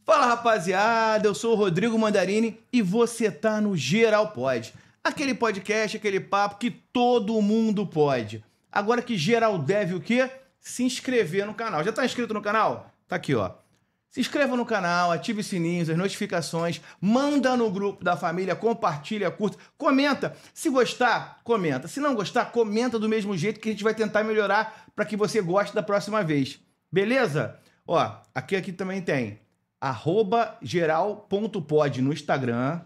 Fala, rapaziada, eu sou o Rodrigo Mandarini e você tá no Geral Pode. Aquele podcast, aquele papo que todo mundo pode. Agora que geral deve o quê? Se inscrever no canal. Já tá inscrito no canal? Tá aqui, ó. Se inscreva no canal, ative os sininhos, as notificações, manda no grupo da família, compartilha, curta, comenta. Se gostar, comenta. Se não gostar, comenta do mesmo jeito que a gente vai tentar melhorar para que você goste da próxima vez. Beleza? Ó, aqui também tem @geral.pod no Instagram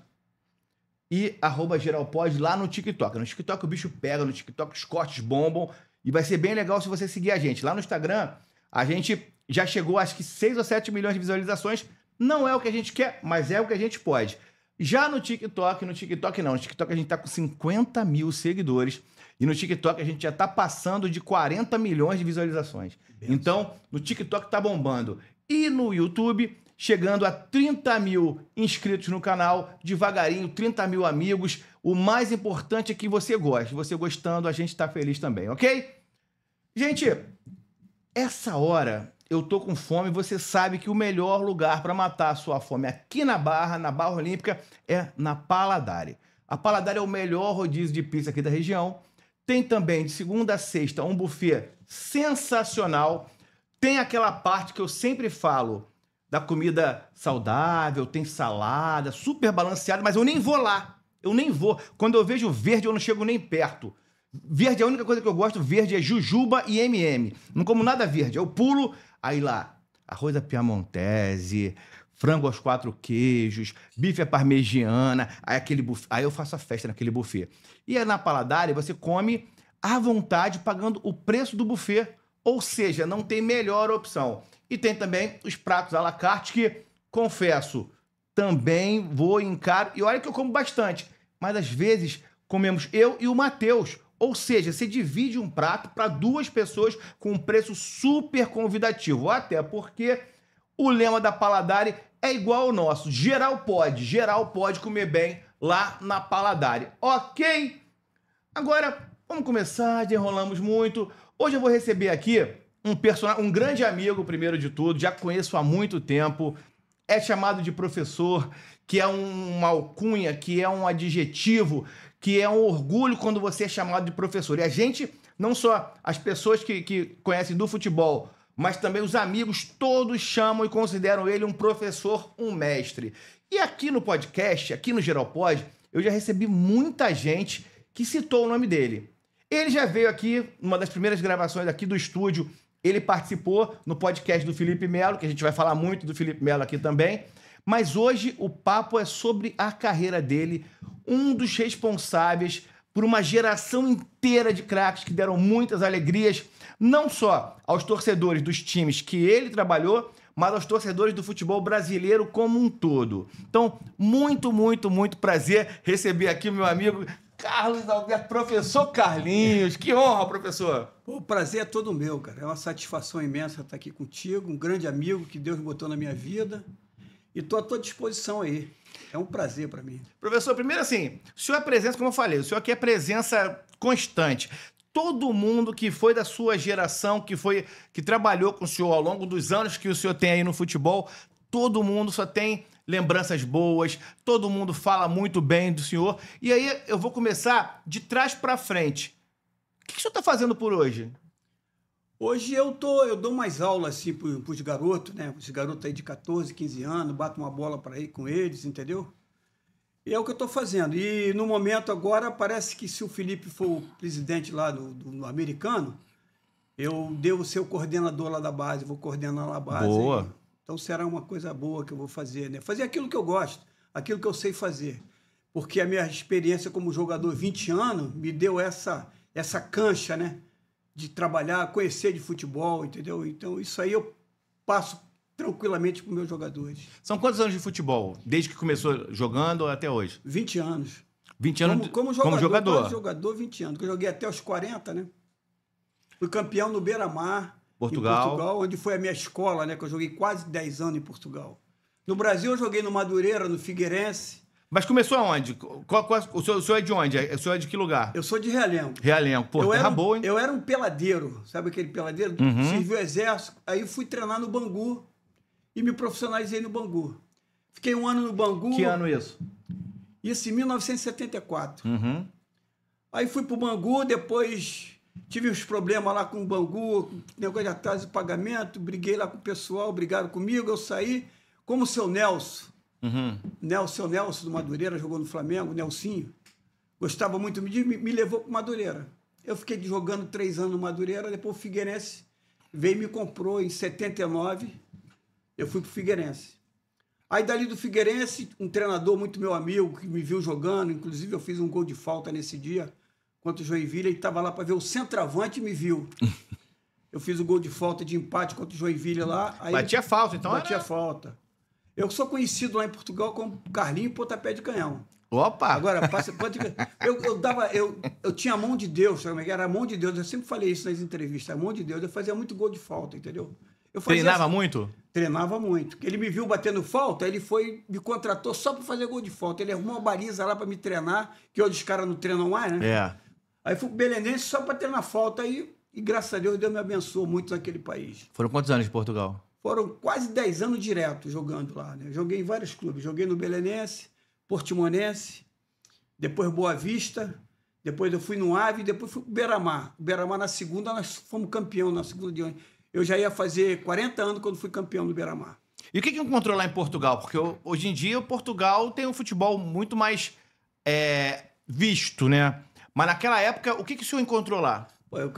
e @geralpod lá no TikTok. No TikTok o bicho pega, no TikTok os cortes bombam e vai ser bem legal se você seguir a gente. Lá no Instagram a gente já chegou acho que 6 ou 7 milhões de visualizações. Não é o que a gente quer, mas é o que a gente pode. Já no TikTok a gente tá com 50 mil seguidores e no TikTok a gente já tá passando de 40 milhões de visualizações. Então, no TikTok tá bombando. E no YouTube, chegando a 30 mil inscritos no canal, devagarinho, 30 mil amigos. O mais importante é que você goste. Você gostando, a gente tá feliz também, ok? Gente, essa hora eu tô com fome, você sabe que o melhor lugar para matar a sua fome aqui na Barra Olímpica, é na Paladari. A Paladari é o melhor rodízio de pizza aqui da região. Tem também, de segunda a sexta, um buffet sensacional. Tem aquela parte que eu sempre falo, da comida saudável, tem salada, super balanceada, mas eu nem vou lá. Eu nem vou. Quando eu vejo verde, eu não chego nem perto. Verde, a única coisa que eu gosto, verde, é jujuba e M&M. Não como nada verde. Eu pulo, aí lá, arroz à piamontese, frango aos 4 queijos, bife à parmegiana, aí eu faço a festa naquele buffet. E na Paladari você come à vontade, pagando o preço do buffet. Ou seja, não tem melhor opção. E tem também os pratos à la carte que, confesso, também vou em caro. E olha que eu como bastante. Mas às vezes comemos eu e o Matheus. Ou seja, você divide um prato para 2 pessoas com um preço super convidativo. Até porque o lema da Paladari é igual ao nosso. Geral pode comer bem lá na Paladari. Ok? Agora, vamos começar, já enrolamos muito. Hoje eu vou receber aqui um grande amigo, primeiro de tudo, já conheço há muito tempo, é chamado de professor, que é uma alcunha, que é um adjetivo, que é um orgulho quando você é chamado de professor. E a gente, não só as pessoas que conhecem do futebol, mas também os amigos, todos chamam e consideram ele um professor, um mestre. E aqui no podcast, aqui no Geral Pod, eu já recebi muita gente que citou o nome dele. Ele já veio aqui, numa das primeiras gravações aqui do estúdio, ele participou no podcast do Felipe Melo, que a gente vai falar muito do Felipe Melo aqui também, mas hoje o papo é sobre a carreira dele, um dos responsáveis por uma geração inteira de craques que deram muitas alegrias, não só aos torcedores dos times que ele trabalhou, mas aos torcedores do futebol brasileiro como um todo. Então, muito prazer receber aqui o meu amigo Carlos Alberto, professor Carlinhos. Que honra, professor. O prazer é todo meu, cara. É uma satisfação imensa estar aqui contigo, um grande amigo que Deus botou na minha vida. E estou à tua disposição aí. É um prazer para mim. Professor, primeiro assim, o senhor é presença, como eu falei, o senhor aqui é presença constante. Todo mundo que foi da sua geração, que trabalhou com o senhor ao longo dos anos que o senhor tem aí no futebol, todo mundo só tem lembranças boas, todo mundo fala muito bem do senhor. E aí eu vou começar de trás para frente. O que o senhor está fazendo por hoje? Hoje eu dou mais aula assim para os garotos, né? Os garotos aí de 14, 15 anos, bato uma bola para ir com eles, entendeu? E é o que eu estou fazendo. E no momento agora parece que se o Felipe for o presidente lá do americano, eu devo ser o coordenador lá da base, vou coordenar lá a base. Boa. Aí. Então será uma coisa boa que eu vou fazer, né? Fazer aquilo que eu gosto, aquilo que eu sei fazer. Porque a minha experiência como jogador, 20 anos, me deu essa cancha, né? De trabalhar, conhecer de futebol, entendeu? Então isso aí eu passo tranquilamente para os meus jogadores. São quantos anos de futebol? Desde que começou jogando até hoje? 20 anos. 20 anos como jogador? Como jogador, 20 anos. Eu joguei até os 40, né? Fui campeão no Beira-Mar. Portugal. Em Portugal, onde foi a minha escola, né? Que eu joguei quase 10 anos em Portugal. No Brasil, eu joguei no Madureira, no Figueirense. Mas começou aonde? O senhor é de onde? O senhor é de que lugar? Eu sou de Realengo. Realengo. Pô, terra boa, hein? Eu era um peladeiro. Sabe aquele peladeiro? Uhum. Servi o exército. Aí fui treinar no Bangu. e me profissionalizei no Bangu. Fiquei 1 ano no Bangu. Que ano isso? Isso em 1974. Uhum. Aí fui pro Bangu, depois tive uns problemas lá com o Bangu, negócio de atraso de pagamento, briguei lá com o pessoal, brigaram comigo, eu saí. Como o seu Nelson, seu Nelson do Madureira, jogou no Flamengo, Nelsinho, gostava muito de mim, me levou para Madureira. Eu fiquei jogando 3 anos no Madureira, depois o Figueirense veio e me comprou em 79, eu fui pro Figueirense. Aí dali do Figueirense, um treinador muito meu amigo, que me viu jogando, inclusive eu fiz um gol de falta nesse dia, contra o Joinville, ele estava lá para ver o centroavante e me viu. Eu fiz o gol de falta de empate contra o Joinville lá. Aí batia falta, então batia falta. Eu sou conhecido lá em Portugal como Carlinho Pontapé de Canhão. Opa! Agora, eu tinha a mão de Deus, sabe como é que era? A mão de Deus, eu sempre falei isso nas entrevistas, a mão de Deus, eu fazia muito gol de falta, entendeu? Treinava assim, muito? Treinava muito. Ele me viu batendo falta, ele me contratou só para fazer gol de falta. Ele arrumou uma baliza lá para me treinar, que hoje os caras não treinam mais, né? É. Aí fui pro Belenense só para treinar falta e graças a Deus me abençoou muito naquele país. Foram quantos anos de Portugal? Foram quase 10 anos direto jogando lá, né? Joguei em vários clubes. Joguei no Belenense, Portimonense, depois Boa Vista, depois eu fui no Ave, depois fui pro Beira-Mar. Beira-Mar na segunda, nós fomos campeão na segunda de ano. Eu já ia fazer 40 anos quando fui campeão do Beira-Mar. E o que encontrou lá em Portugal? Porque hoje em dia o Portugal tem um futebol muito mais visto, né? Mas naquela época, o que o senhor encontrou lá? Eu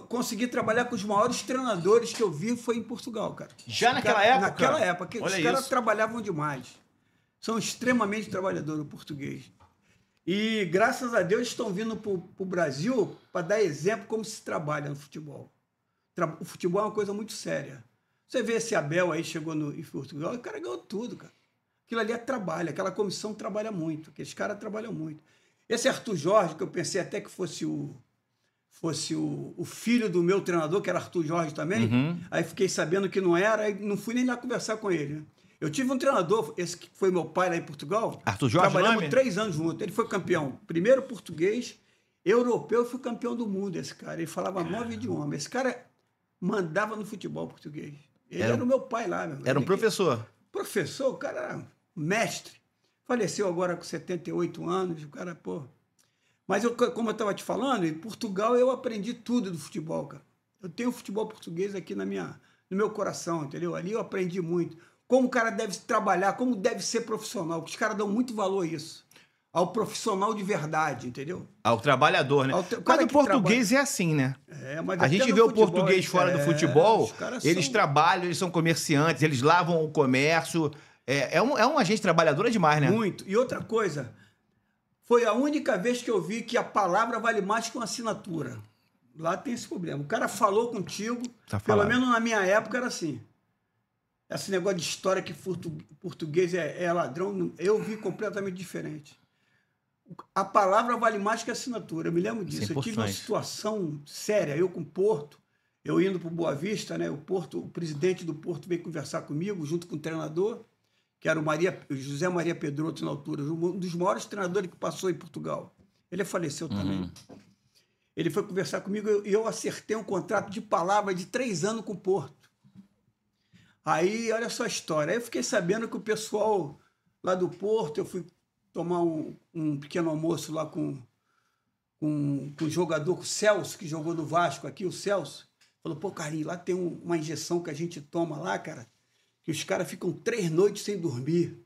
consegui trabalhar com os maiores treinadores que eu vi foi em Portugal, cara. Já naquela época? Naquela época. Olha os caras isso. trabalhavam demais. São extremamente trabalhadores, o português. E, graças a Deus, estão vindo para o Brasil para dar exemplo como se trabalha no futebol. O futebol é uma coisa muito séria. Você vê esse Abel aí, chegou em Portugal, o cara ganhou tudo, cara. Aquilo ali é trabalho, aquela comissão trabalha muito, aqueles caras trabalham muito. Esse Arthur Jorge, que eu pensei até que fosse o filho do meu treinador, que era Arthur Jorge também, aí fiquei sabendo que não era, e não fui nem lá conversar com ele, né? Eu tive um treinador, esse que foi meu pai lá em Portugal. Arthur Jorge, trabalhamos 3 anos juntos. Ele foi campeão, primeiro português, europeu, e foi campeão do mundo, esse cara. Ele falava 9 idiomas. Esse cara mandava no futebol português. Ele era o meu pai lá, meu. Era um professor. Professor, o cara era mestre. Faleceu agora com 78 anos, o cara, pô. Mas, como eu estava te falando, em Portugal eu aprendi tudo do futebol, cara. Eu tenho o futebol português aqui no meu coração, entendeu? Ali eu aprendi muito. Como o cara deve trabalhar, como deve ser profissional. Os caras dão muito valor a isso. Ao profissional de verdade, entendeu? Ao trabalhador, né? Mas o português é assim, né? Mas a gente vê o português fora do futebol, eles trabalham, eles são comerciantes, eles lavam o comércio. É uma gente trabalhadora demais, né? Muito. E outra coisa, foi a única vez que eu vi que a palavra vale mais que uma assinatura. Lá tem esse problema. O cara falou contigo, pelo menos na minha época era assim. Esse negócio de história que português é ladrão, eu vi completamente diferente. A palavra vale mais que a assinatura. Eu me lembro disso. Eu tive uma situação séria, eu com o Porto, eu indo para o Boa Vista, né? O presidente do Porto veio conversar comigo, junto com o treinador, que era o José Maria Pedroto na altura, um dos maiores treinadores que passou em Portugal. Ele faleceu também. Ele foi conversar comigo e eu acertei um contrato de palavra de 3 anos com o Porto. Aí, olha só a história. Aí eu fiquei sabendo que o pessoal lá do Porto, eu fui tomar um pequeno almoço lá com o jogador, com o Celso, que jogou no Vasco aqui, o Celso. Falou, pô, Carlinhos, lá tem uma injeção que a gente toma lá, cara, que os caras ficam 3 noites sem dormir.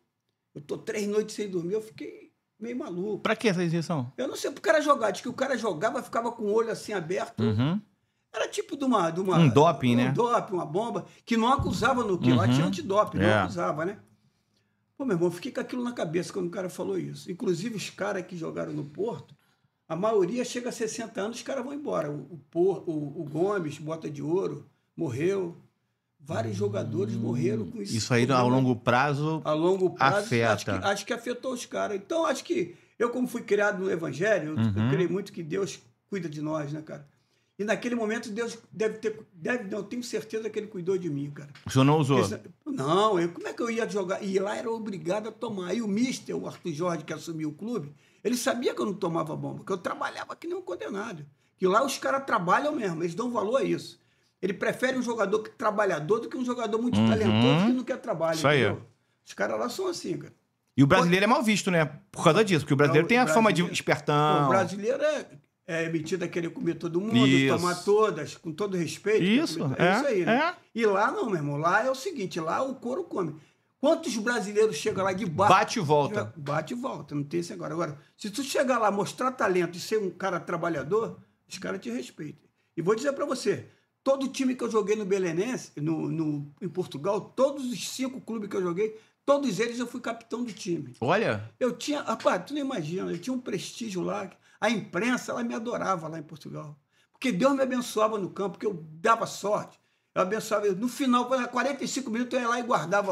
Eu tô 3 noites sem dormir, eu fiquei meio maluco. Pra que essa injeção? Eu não sei pro cara jogar. Diz que o cara jogava, ficava com o olho assim aberto. Era tipo de uma um doping, né? Um doping, uma bomba, que não acusava no que. Lá tinha antidoping, não acusava, né? Pô, meu irmão, eu fiquei com aquilo na cabeça quando o cara falou isso. Inclusive, os caras que jogaram no Porto, a maioria chega a 60 anos, os caras vão embora. O Gomes, Bota de Ouro, morreu. Vários jogadores morreram com isso. Isso aí, ao longo prazo, afeta. Acho que afetou os caras. Então, acho que eu, como fui criado no Evangelho, eu creio muito que Deus cuida de nós, né, cara? E naquele momento, Deus eu tenho certeza que ele cuidou de mim, cara. O senhor não usou? Não, como é que eu ia jogar? E lá era obrigado a tomar. E o mister, o Arthur Jorge, que assumiu o clube, ele sabia que eu não tomava bomba, que eu trabalhava que nem um condenado. Que lá os caras trabalham mesmo, eles dão valor a isso. Ele prefere um jogador trabalhador do que um jogador muito talentoso que não quer trabalho. Isso aí. Entendeu? Os caras lá são assim, cara. E o brasileiro é mal visto, né? Por causa disso, porque o brasileiro tem a fama de espertão. O brasileiro é metido a querer comer todo mundo, tomar todas, com todo respeito. Isso, isso aí, né? E lá não, meu irmão. Lá é o seguinte, lá o couro come. Quantos brasileiros chegam lá de baixo? Bate e volta. Bate e volta, não tem esse agora. Agora, se tu chegar lá, mostrar talento e ser um cara trabalhador, os caras te respeitam. E vou dizer pra você, todo time que eu joguei no Belenense, em Portugal, todos os 5 clubes que eu joguei, todos eles eu fui capitão do time. Olha. Eu tinha, rapaz, tu não imagina, eu tinha um prestígio lá. A imprensa, ela me adorava lá em Portugal. Porque Deus me abençoava no campo, porque eu dava sorte. Eu abençoava. No final, 45 minutos, eu ia lá e guardava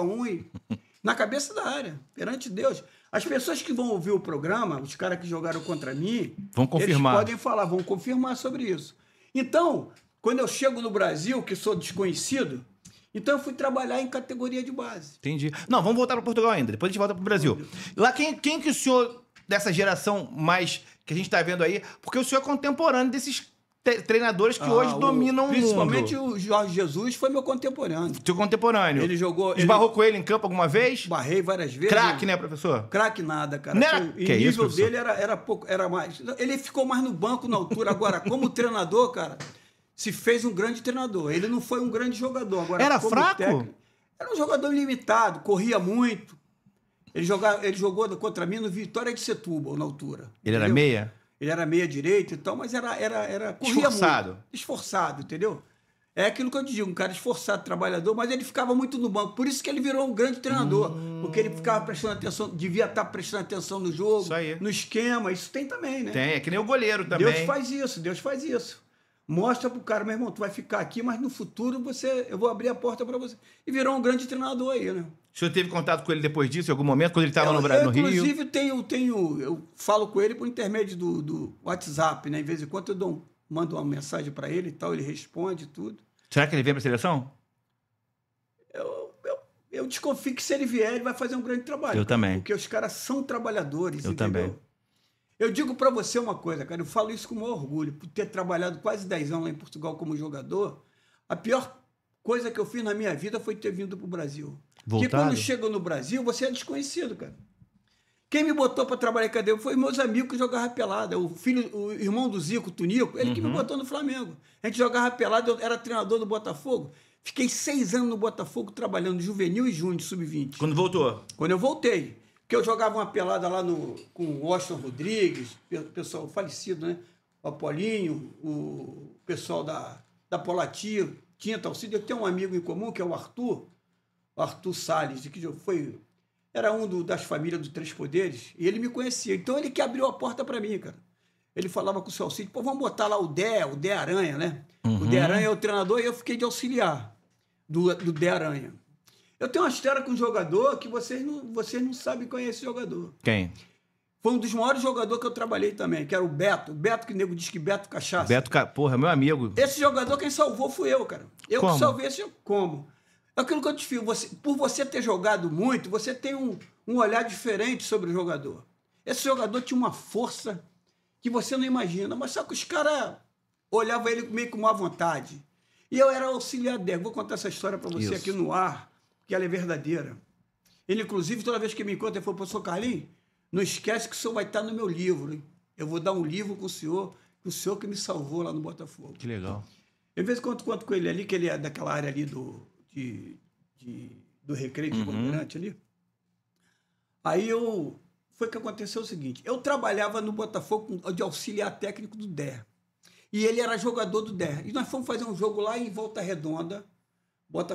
na cabeça da área, perante Deus. As pessoas que vão ouvir o programa, os caras que jogaram contra mim, vão confirmar. Eles podem falar, vão confirmar sobre isso. Então, quando eu chego no Brasil, que sou desconhecido, então eu fui trabalhar em categoria de base. Entendi. Não, vamos voltar para Portugal ainda, depois a gente volta para o Brasil. Lá, quem que o senhor, dessa geração mais que a gente está vendo aí, porque o senhor é contemporâneo desses treinadores que hoje dominam o mundo. Principalmente o Jorge Jesus foi meu contemporâneo. Seu contemporâneo. Ele jogou... Esbarrou com ele em campo alguma vez? Barrei várias vezes. Craque, né, professor? Craque nada, cara. Não era... E o nível dele era pouco, era mais... Ele ficou mais no banco na altura. Agora, como treinador, cara, se fez um grande treinador. Ele não foi um grande jogador. Agora, era como fraco? Técnico, era um jogador limitado, corria muito. Ele jogou contra mim no Vitória de Setúbal, na altura. Ele era meia? Ele era meia direita e tal, mas corria esforçado. Muito. Esforçado, entendeu? É aquilo que eu te digo, um cara esforçado, trabalhador, mas ele ficava muito no banco. Por isso que ele virou um grande treinador. Porque ele ficava prestando atenção, devia estar prestando atenção no jogo, no esquema. Isso tem também, né? Tem, é que nem o goleiro também. Deus faz isso. Mostra pro cara, meu irmão, tu vai ficar aqui, mas no futuro eu vou abrir a porta para você. E virou um grande treinador aí, né? O senhor teve contato com ele depois disso, em algum momento, quando ele estava no Rio? Inclusive, eu falo com ele por intermédio do WhatsApp, né? De vez em quando eu mando uma mensagem para ele e tal, ele responde tudo. Será que ele vem para a seleção? Eu desconfio que se ele vier, ele vai fazer um grande trabalho. Eu também. Porque os caras são trabalhadores, eu entendeu? Também. Eu digo para você uma coisa, cara, eu falo isso com o maior orgulho, por ter trabalhado quase 10 anos lá em Portugal como jogador, a pior coisa que eu fiz na minha vida foi ter vindo para o Brasil. Porque quando chega no Brasil, você é desconhecido, cara. Quem me botou para trabalhar em cadeia foi meus amigos que jogavam pelada. O irmão do Zico, Tunico, ele que me botou no Flamengo. A gente jogava pelada, eu era treinador do Botafogo. Fiquei 6 anos no Botafogo trabalhando juvenil e júnior, sub-20. Quando voltou? Quando eu voltei. Porque eu jogava uma pelada lá com o Washington Rodrigues, o pessoal falecido, né? O Apolinho, o pessoal da Polatia, tinha Talcida. Eu tenho um amigo em comum, que é o Arthur Salles, que era das famílias dos Três Poderes, e ele me conhecia. Então ele que abriu a porta para mim, cara. Ele falava com o Salcide, pô, vamos botar lá o Dé Aranha, né? O Dé Aranha é o treinador e eu fiquei de auxiliar do Dé Aranha. Eu tenho uma história com um jogador que vocês não sabem quem é esse jogador. Quem? Foi um dos maiores jogadores que eu trabalhei também, que era o Beto. O Beto, que o nego diz que Beto Cachaça. Beto, porra, meu amigo. Esse jogador, quem salvou fui eu, cara. Eu que salvei esse... Como? É aquilo que eu te falo. Por você ter jogado muito, você tem um olhar diferente sobre o jogador. Esse jogador tinha uma força que você não imagina. Mas só que os caras olhavam ele meio com má vontade. E eu era auxiliar dele. Vou contar essa história para você aqui no ar, que ela é verdadeira. Ele, inclusive, toda vez que me encontra, ele falou, professor Carlinhos, não esquece que o senhor vai estar no meu livro, hein? Eu vou dar um livro com o senhor que me salvou lá no Botafogo. Que legal. Eu, de vez em quando, conto com ele ali, que ele é daquela área ali do Recreio de Bandeirante ali. Aí foi que aconteceu o seguinte, eu trabalhava no Botafogo de auxiliar técnico do Dé. E ele era jogador do Dé. E nós fomos fazer um jogo lá em Volta Redonda.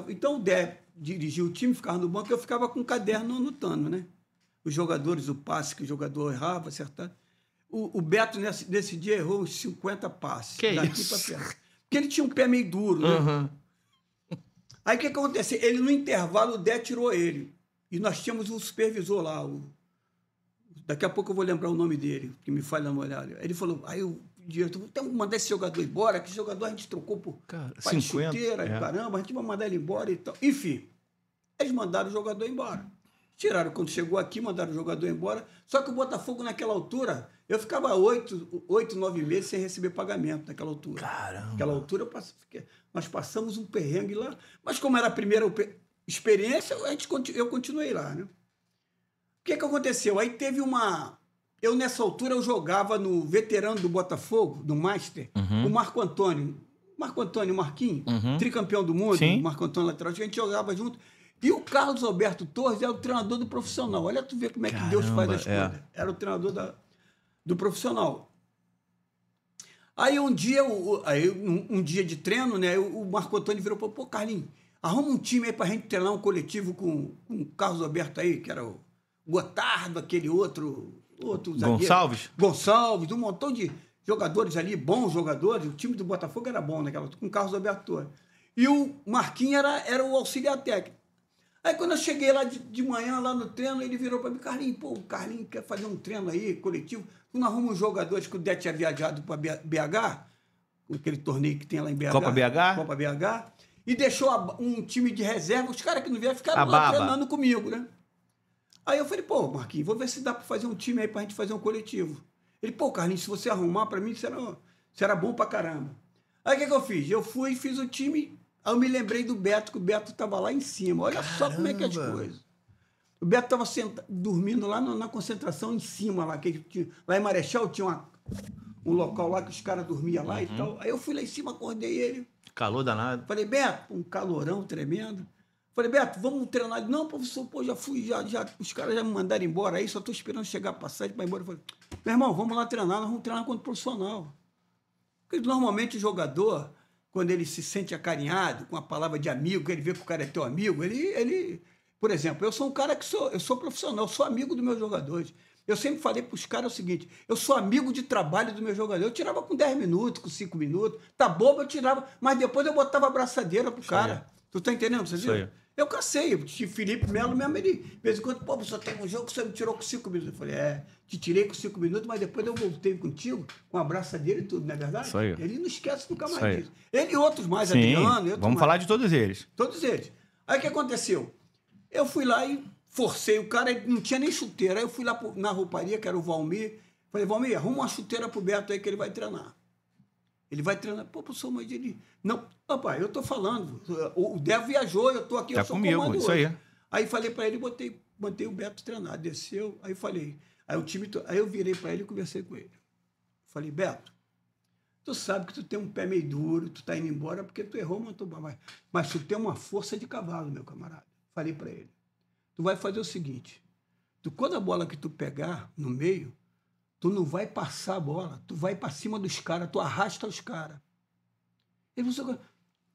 Então o Dé dirigia o time, ficava no banco, eu ficava com um caderno anotando, né? Os jogadores, o passe que o jogador errava, acertava. O Beto, nesse dia, errou uns 50 passes. Que daqui isso? Pra perto. Porque ele tinha um pé meio duro, né? Aí o que aconteceu? Ele, no intervalo, o Dé tirou ele. E nós tínhamos um supervisor lá. Daqui a pouco eu vou lembrar o nome dele, que me falha na olhada. Ele falou, aí o diretor, temos que mandar esse jogador embora, que esse jogador a gente trocou por chuteira, caramba, a gente vai mandar ele embora e tal. Enfim, eles mandaram o jogador embora. Tiraram quando chegou aqui, mandaram o jogador embora. Só que o Botafogo, naquela altura, eu ficava 8, 9 meses sem receber pagamento naquela altura. Caramba! Naquela altura, Nós passamos um perrengue lá, mas como era a primeira experiência, eu continuei lá, né? O que aconteceu? Aí teve uma... Eu, nessa altura, eu jogava no veterano do Botafogo, do Master, o Marco Antônio. O Marquinhos, tricampeão do mundo, o Marco Antônio lateral, a gente jogava junto. E o Carlos Alberto Torres era o treinador do profissional. Olha tu vê como é que Deus faz as coisas. Era o treinador do profissional. Aí um dia, um dia de treino, né, o Marco Antônio virou e falou, pô, Carlinhos, arruma um time aí pra gente treinar um coletivo com o Carlos Alberto aí, que era o Gotardo, aquele outro zagueiro. Gonçalves, um montão de jogadores ali, bons jogadores. O time do Botafogo era bom naquela, com o Carlos Alberto Torres. E o Marquinhos era o auxiliar técnico. Aí quando eu cheguei lá de manhã, lá no treino, ele virou para mim, Carlinhos, pô, o Carlinhos quer fazer um treino aí, coletivo. Tu não arruma uns jogadores que o Dé tinha viajado para BH, aquele torneio que tem lá em BH. Copa BH. E deixou um time de reserva, os caras que não vieram ficaram lá treinando comigo, né? Aí eu falei, pô, Marquinhos, vou ver se dá para fazer um time aí pra gente fazer um coletivo. Ele, pô, Carlinhos, se você arrumar para mim, será bom pra caramba. Aí o que eu fiz? Eu fui e fiz o time. Aí eu me lembrei do Beto, que o Beto estava lá em cima. Olha só como é que é as coisas. O Beto estava dormindo lá na concentração em cima, lá em Marechal tinha um local lá que os caras dormiam lá e tal. Aí eu fui lá em cima, acordei ele. Calor danado. Falei, Beto, um calorão tremendo. Falei, Beto, vamos treinar. Ele, não, professor, pô, já fui, os caras já me mandaram embora aí, só estou esperando chegar a passagem para ir embora. Eu falei, meu irmão, vamos lá treinar, nós vamos treinar contra o profissional. Porque normalmente o jogador, quando ele se sente acarinhado com a palavra de amigo, ele vê que o cara é teu amigo, ele... Por exemplo, eu sou um cara que eu sou profissional, eu sou amigo dos meus jogadores. Eu sempre falei para os caras o seguinte, eu sou amigo de trabalho do meu jogador. Eu tirava com 10 minutos, com 5 minutos, tá bobo, eu tirava, mas depois eu botava a abraçadeira pro cara. Tu tá entendendo? Você viu? Eu cansei, o Felipe Melo mesmo, ele, de vez em quando, pô, só tem um jogo que você me tirou com 5 minutos. Eu falei, te tirei com 5 minutos, mas depois eu voltei contigo, com a abraçadeira e tudo, não é verdade? Isso aí. Ele não esquece nunca mais disso. Ele e outros mais, Adriano. Vamos falar de todos eles. Todos eles. Aí o que aconteceu? Eu fui lá e forcei o cara, ele não tinha nem chuteira. Aí eu fui lá na rouparia, que era o Valmir. Falei, Valmir, arruma uma chuteira pro Beto aí que ele vai treinar. Ele vai treinar. Pô, professor, mas ele... Não, papai, eu tô falando. O Devo viajou, eu tô aqui, tá eu sou comigo, comando isso hoje. Aí. Aí falei pra ele, botei o Beto treinar. Desceu, aí falei... Aí eu virei pra ele e conversei com ele. Falei, Beto, tu sabe que tu tem um pé meio duro, tu tá indo embora porque tu errou, mas tu tem uma força de cavalo, meu camarada. Falei para ele, tu vai fazer o seguinte, quando a bola que tu pegar no meio, tu não vai passar a bola, tu vai para cima dos caras, tu arrasta os caras. Ele falou,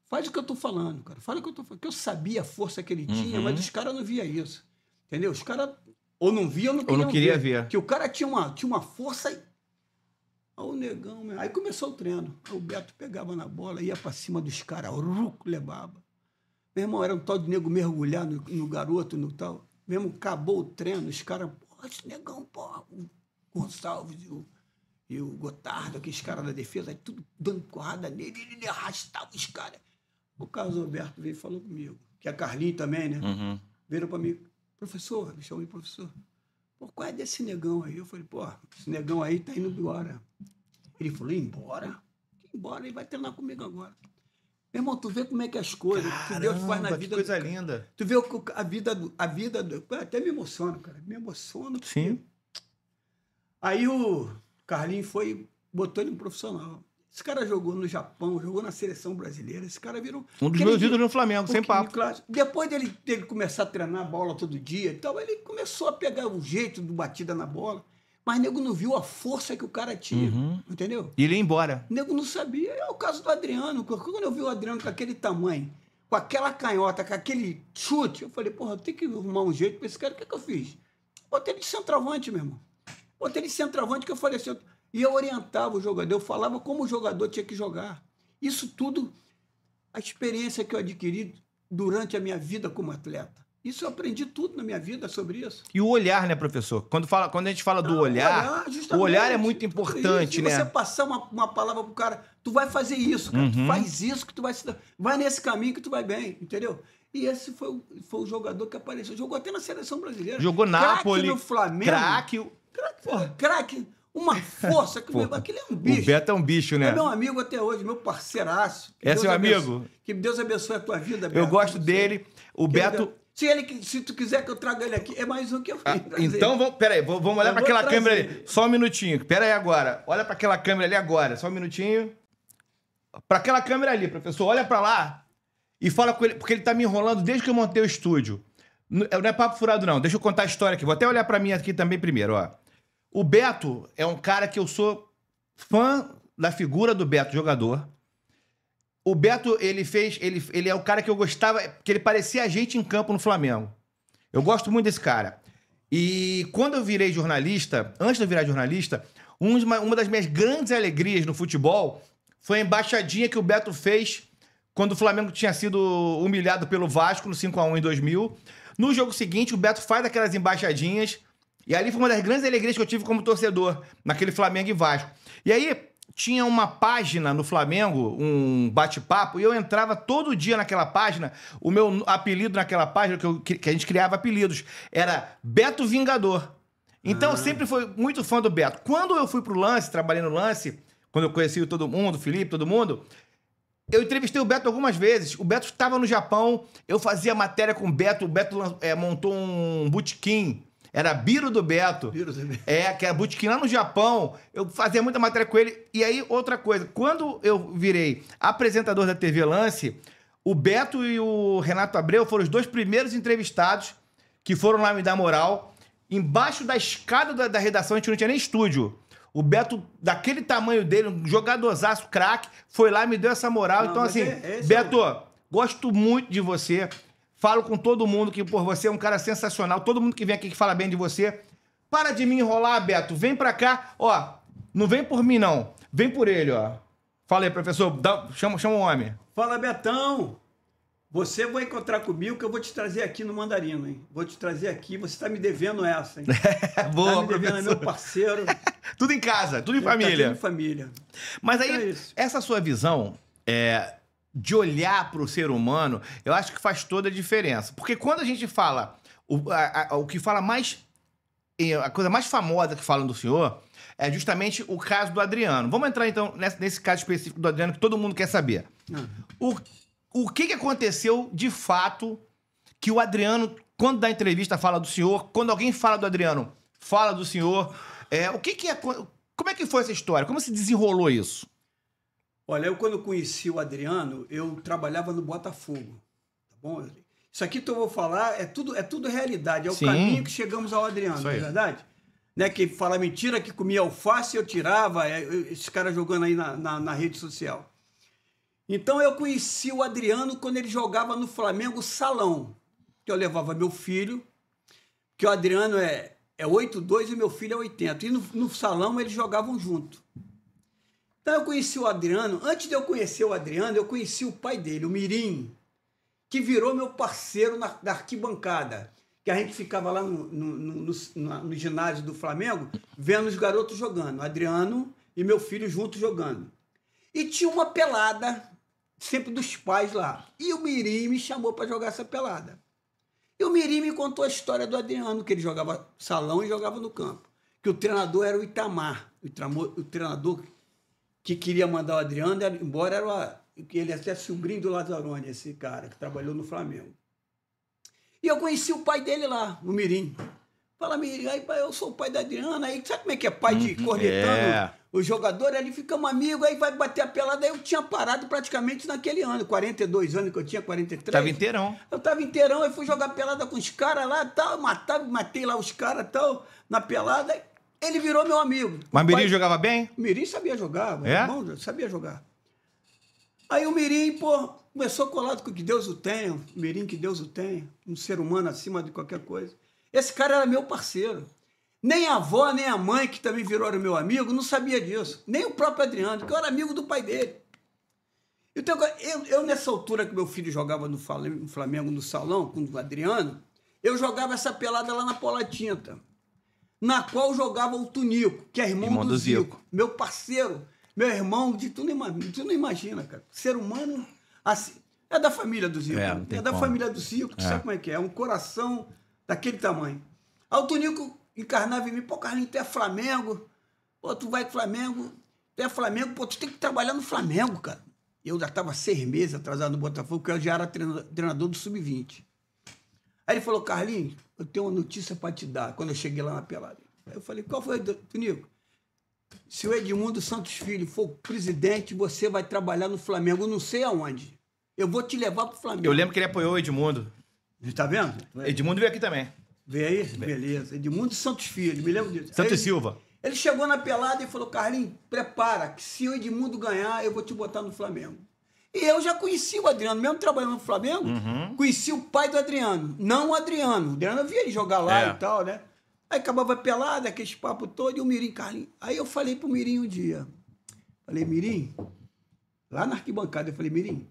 faz o que eu tô falando, cara, fala o que eu tô falando, porque eu sabia a força que ele tinha, mas os caras não via isso, entendeu? Os caras ou não via ou não queria ver. Que o cara tinha uma força... Aí o negão, aí começou o treino, aí o Beto pegava na bola, ia para cima dos caras, levava. Meu irmão, era um tal de nego mergulhar no garoto, no tal. Mesmo acabou o treino, os caras, porra, esse negão, porra, o Gonçalves e o Gotardo, aqueles caras da defesa, tudo dando porrada nele, ele arrastava os caras. O Carlos Alberto veio e falou comigo, que é Carlinhos também, né? Veio para mim, professor, me chamou de professor. Pô, qual é desse negão aí? Eu falei, pô, esse negão aí tá indo embora. Ele falou, embora? Embora, ele vai treinar comigo agora. Meu irmão, tu vê como é que as coisas, que Deus faz na vida. Que coisa linda. Tu vê a vida até me emociona, cara. Me emociona. Sim. Aí o Carlinhos botou ele no profissional. Esse cara jogou no Japão, jogou na seleção brasileira. Esse cara virou... Um dos meus ídolos no Flamengo, sem papo. Depois dele começar a treinar a bola todo dia e tal, ele começou a pegar o jeito do batida na bola. Mas o nego não viu a força que o cara tinha, entendeu? E ele ia embora. O nego não sabia. É o caso do Adriano. Quando eu vi o Adriano com aquele tamanho, com aquela canhota, com aquele chute, eu falei, porra, eu tenho que arrumar um jeito pra esse cara. O que eu fiz? Botei ele de centroavante, meu irmão. Botei ele de centroavante que eu falei assim... E eu orientava o jogador, eu falava como o jogador tinha que jogar. Isso tudo, a experiência que eu adquiri durante a minha vida como atleta. Isso eu aprendi tudo na minha vida sobre isso. E o olhar, né, professor? Quando a gente fala do olhar, o olhar é muito importante, né? Se você passar uma palavra pro cara, tu vai fazer isso, cara. Tu faz isso que tu vai se dar. Vai nesse caminho que tu vai bem, entendeu? E esse foi o jogador que apareceu. Jogou até na seleção brasileira. Jogou Nápoles. Craque no Flamengo. Craque. Craque. uma força. Aquele é um bicho. O Beto é um bicho, né? É meu amigo até hoje, meu parceiraço. É seu amigo? Que Deus abençoe a tua vida, Beto. Eu gosto dele. O Beto... Se tu quiser que eu traga ele aqui, é mais um que eu fiz. Então, peraí, vamos olhar para aquela câmera ali. Só um minutinho. Pera aí agora. Olha para aquela câmera ali agora. Só um minutinho. Para aquela câmera ali, professor. Olha para lá e fala com ele, porque ele tá me enrolando desde que eu montei o estúdio. Não é papo furado, não. Deixa eu contar a história aqui. Vou até olhar para mim aqui também primeiro, ó. O Beto é um cara que eu sou fã da figura do Beto, jogador. O Beto, ele é o cara que eu gostava, que ele parecia a gente em campo no Flamengo. Eu gosto muito desse cara. E quando eu virei jornalista, antes de eu virar jornalista, uma das minhas grandes alegrias no futebol foi a embaixadinha que o Beto fez quando o Flamengo tinha sido humilhado pelo Vasco no 5-1 em 2000. No jogo seguinte, o Beto faz aquelas embaixadinhas. E ali foi uma das grandes alegrias que eu tive como torcedor, naquele Flamengo e Vasco. E aí tinha uma página no Flamengo, um bate-papo, e eu entrava todo dia naquela página. O meu apelido naquela página, que a gente criava apelidos, era Beto Vingador. Então eu sempre fui muito fã do Beto. Quando eu fui pro Lance, trabalhei no Lance, quando eu conheci todo mundo, o Felipe, todo mundo, eu entrevistei o Beto algumas vezes. O Beto estava no Japão, eu fazia matéria com o Beto montou um botequim. Era Biro do Beto. Biro do Beto. Que era botequim lá no Japão. Eu fazia muita matéria com ele. E aí, outra coisa. Quando eu virei apresentador da TV Lance, o Beto e o Renato Abreu foram os dois primeiros entrevistados que foram lá me dar moral. Embaixo da escada da redação, a gente não tinha nem estúdio. O Beto, daquele tamanho dele, um jogadorzaço, craque, foi lá e me deu essa moral. Então, assim, Beto, gosto muito de você. Falo com todo mundo que, por você é um cara sensacional. Todo mundo que vem aqui que fala bem de você. Para de me enrolar, Beto. Vem pra cá. Ó, não vem por mim, não. Vem por ele, ó. Fala aí, professor. Chama o homem. Fala, Betão. Você vai encontrar comigo que eu vou te trazer aqui no Mandarino, hein? Vou te trazer aqui. Você tá me devendo essa, hein? Boa, tá me devendo, professor. é meu parceiro. Tudo em casa, tudo em família. Tá tudo em família. Mas aí, essa sua visão de olhar para o ser humano, eu acho que faz toda a diferença. Porque quando a gente fala, o que fala mais, a coisa mais famosa que falam do senhor é justamente o caso do Adriano. Vamos entrar então nesse caso específico do Adriano que todo mundo quer saber. O que aconteceu de fato que o Adriano, quando dá entrevista, fala do senhor, quando alguém fala do Adriano, fala do senhor. Como é que foi essa história? Como se desenrolou isso? Olha, eu quando conheci o Adriano, eu trabalhava no Botafogo, tá bom? Isso aqui que eu vou falar é tudo realidade, é o caminho que chegamos ao Adriano, não é verdade? Né, que fala mentira, que comia alface, eu tirava, esses caras jogando aí na rede social. Então eu conheci o Adriano quando ele jogava no Flamengo Salão, que eu levava meu filho, que o Adriano é 8'2" e meu filho é 80, e no Salão eles jogavam junto. Então eu conheci o Adriano. Antes de eu conhecer o Adriano, eu conheci o pai dele, o Mirim, que virou meu parceiro na arquibancada. Que a gente ficava lá no ginásio do Flamengo, vendo os garotos jogando. O Adriano e meu filho juntos jogando. E tinha uma pelada, sempre dos pais lá. E o Mirim me chamou para jogar essa pelada. E o Mirim me contou a história do Adriano, que ele jogava salão e jogava no campo. Que o treinador era o Itamar. O treinador que queria mandar o Adriano embora, ele até sobrinho do Lazzaroni, esse cara que trabalhou no Flamengo. E eu conheci o pai dele lá, o Mirim. Fala, Mirim, aí eu sou o pai da Adriana, aí sabe como é que é pai de cornetando o jogador? Aí ficamos amigos, aí vai bater a pelada, aí eu tinha parado praticamente naquele ano, 42 anos que eu tinha, 43. Tava inteirão. Eu tava inteirão, aí fui jogar pelada com os caras lá, tal, matei lá os caras, tal, na pelada. Ele virou meu amigo. Mas o Mirim jogava bem? O Mirim sabia jogar, irmão, sabia jogar. Aí o Mirim, começou colado com que Deus o tenha, o Mirim que Deus o tenha, um ser humano acima de qualquer coisa. Esse cara era meu parceiro. Nem a avó, nem a mãe, que também virou meu amigo, não sabia disso. Nem o próprio Adriano, que eu era amigo do pai dele. Então, eu nessa altura que meu filho jogava no Flamengo, no salão, com o Adriano, eu jogava essa pelada lá na Pola Tinta, na qual jogava o Tunico, que é irmão do Zico. Meu parceiro, meu irmão, tu não imagina, cara. Ser humano, assim, é da família do Zico. É da família do Zico, tu sabe como é que é. É um coração daquele tamanho. Aí o Tunico encarnava em mim, Carlinhos, tu é Flamengo. Pô, tu vai pro Flamengo, tu é Flamengo, pô, tu tem que trabalhar no Flamengo, cara. Eu já estava 6 meses atrasado no Botafogo, porque eu já era treinador do Sub-20. Aí ele falou, Carlinhos, eu tenho uma notícia para te dar, quando eu cheguei lá na pelada. Aí eu falei, qual foi, Tunico? Se o Edmundo Santos Filho for presidente, você vai trabalhar no Flamengo, não sei aonde. Eu vou te levar pro Flamengo. Eu lembro que ele apoiou o Edmundo. Tá vendo? Edmundo veio aqui também. Veio aí? Beleza. Edmundo Santos Filho, me lembro disso. Santos Aí, Silva. Ele chegou na pelada e falou, Carlinhos, prepara, que se o Edmundo ganhar, eu vou te botar no Flamengo. E eu já conheci o Adriano, mesmo trabalhando no Flamengo, conheci o pai do Adriano, não o Adriano. O Adriano eu via ele jogar lá e tal, né? Aí acabava a pelada, aqueles papos todos, e o Mirim, Carlinhos. Aí eu falei pro Mirim um dia, falei, Mirim, lá na arquibancada, eu falei, Mirim,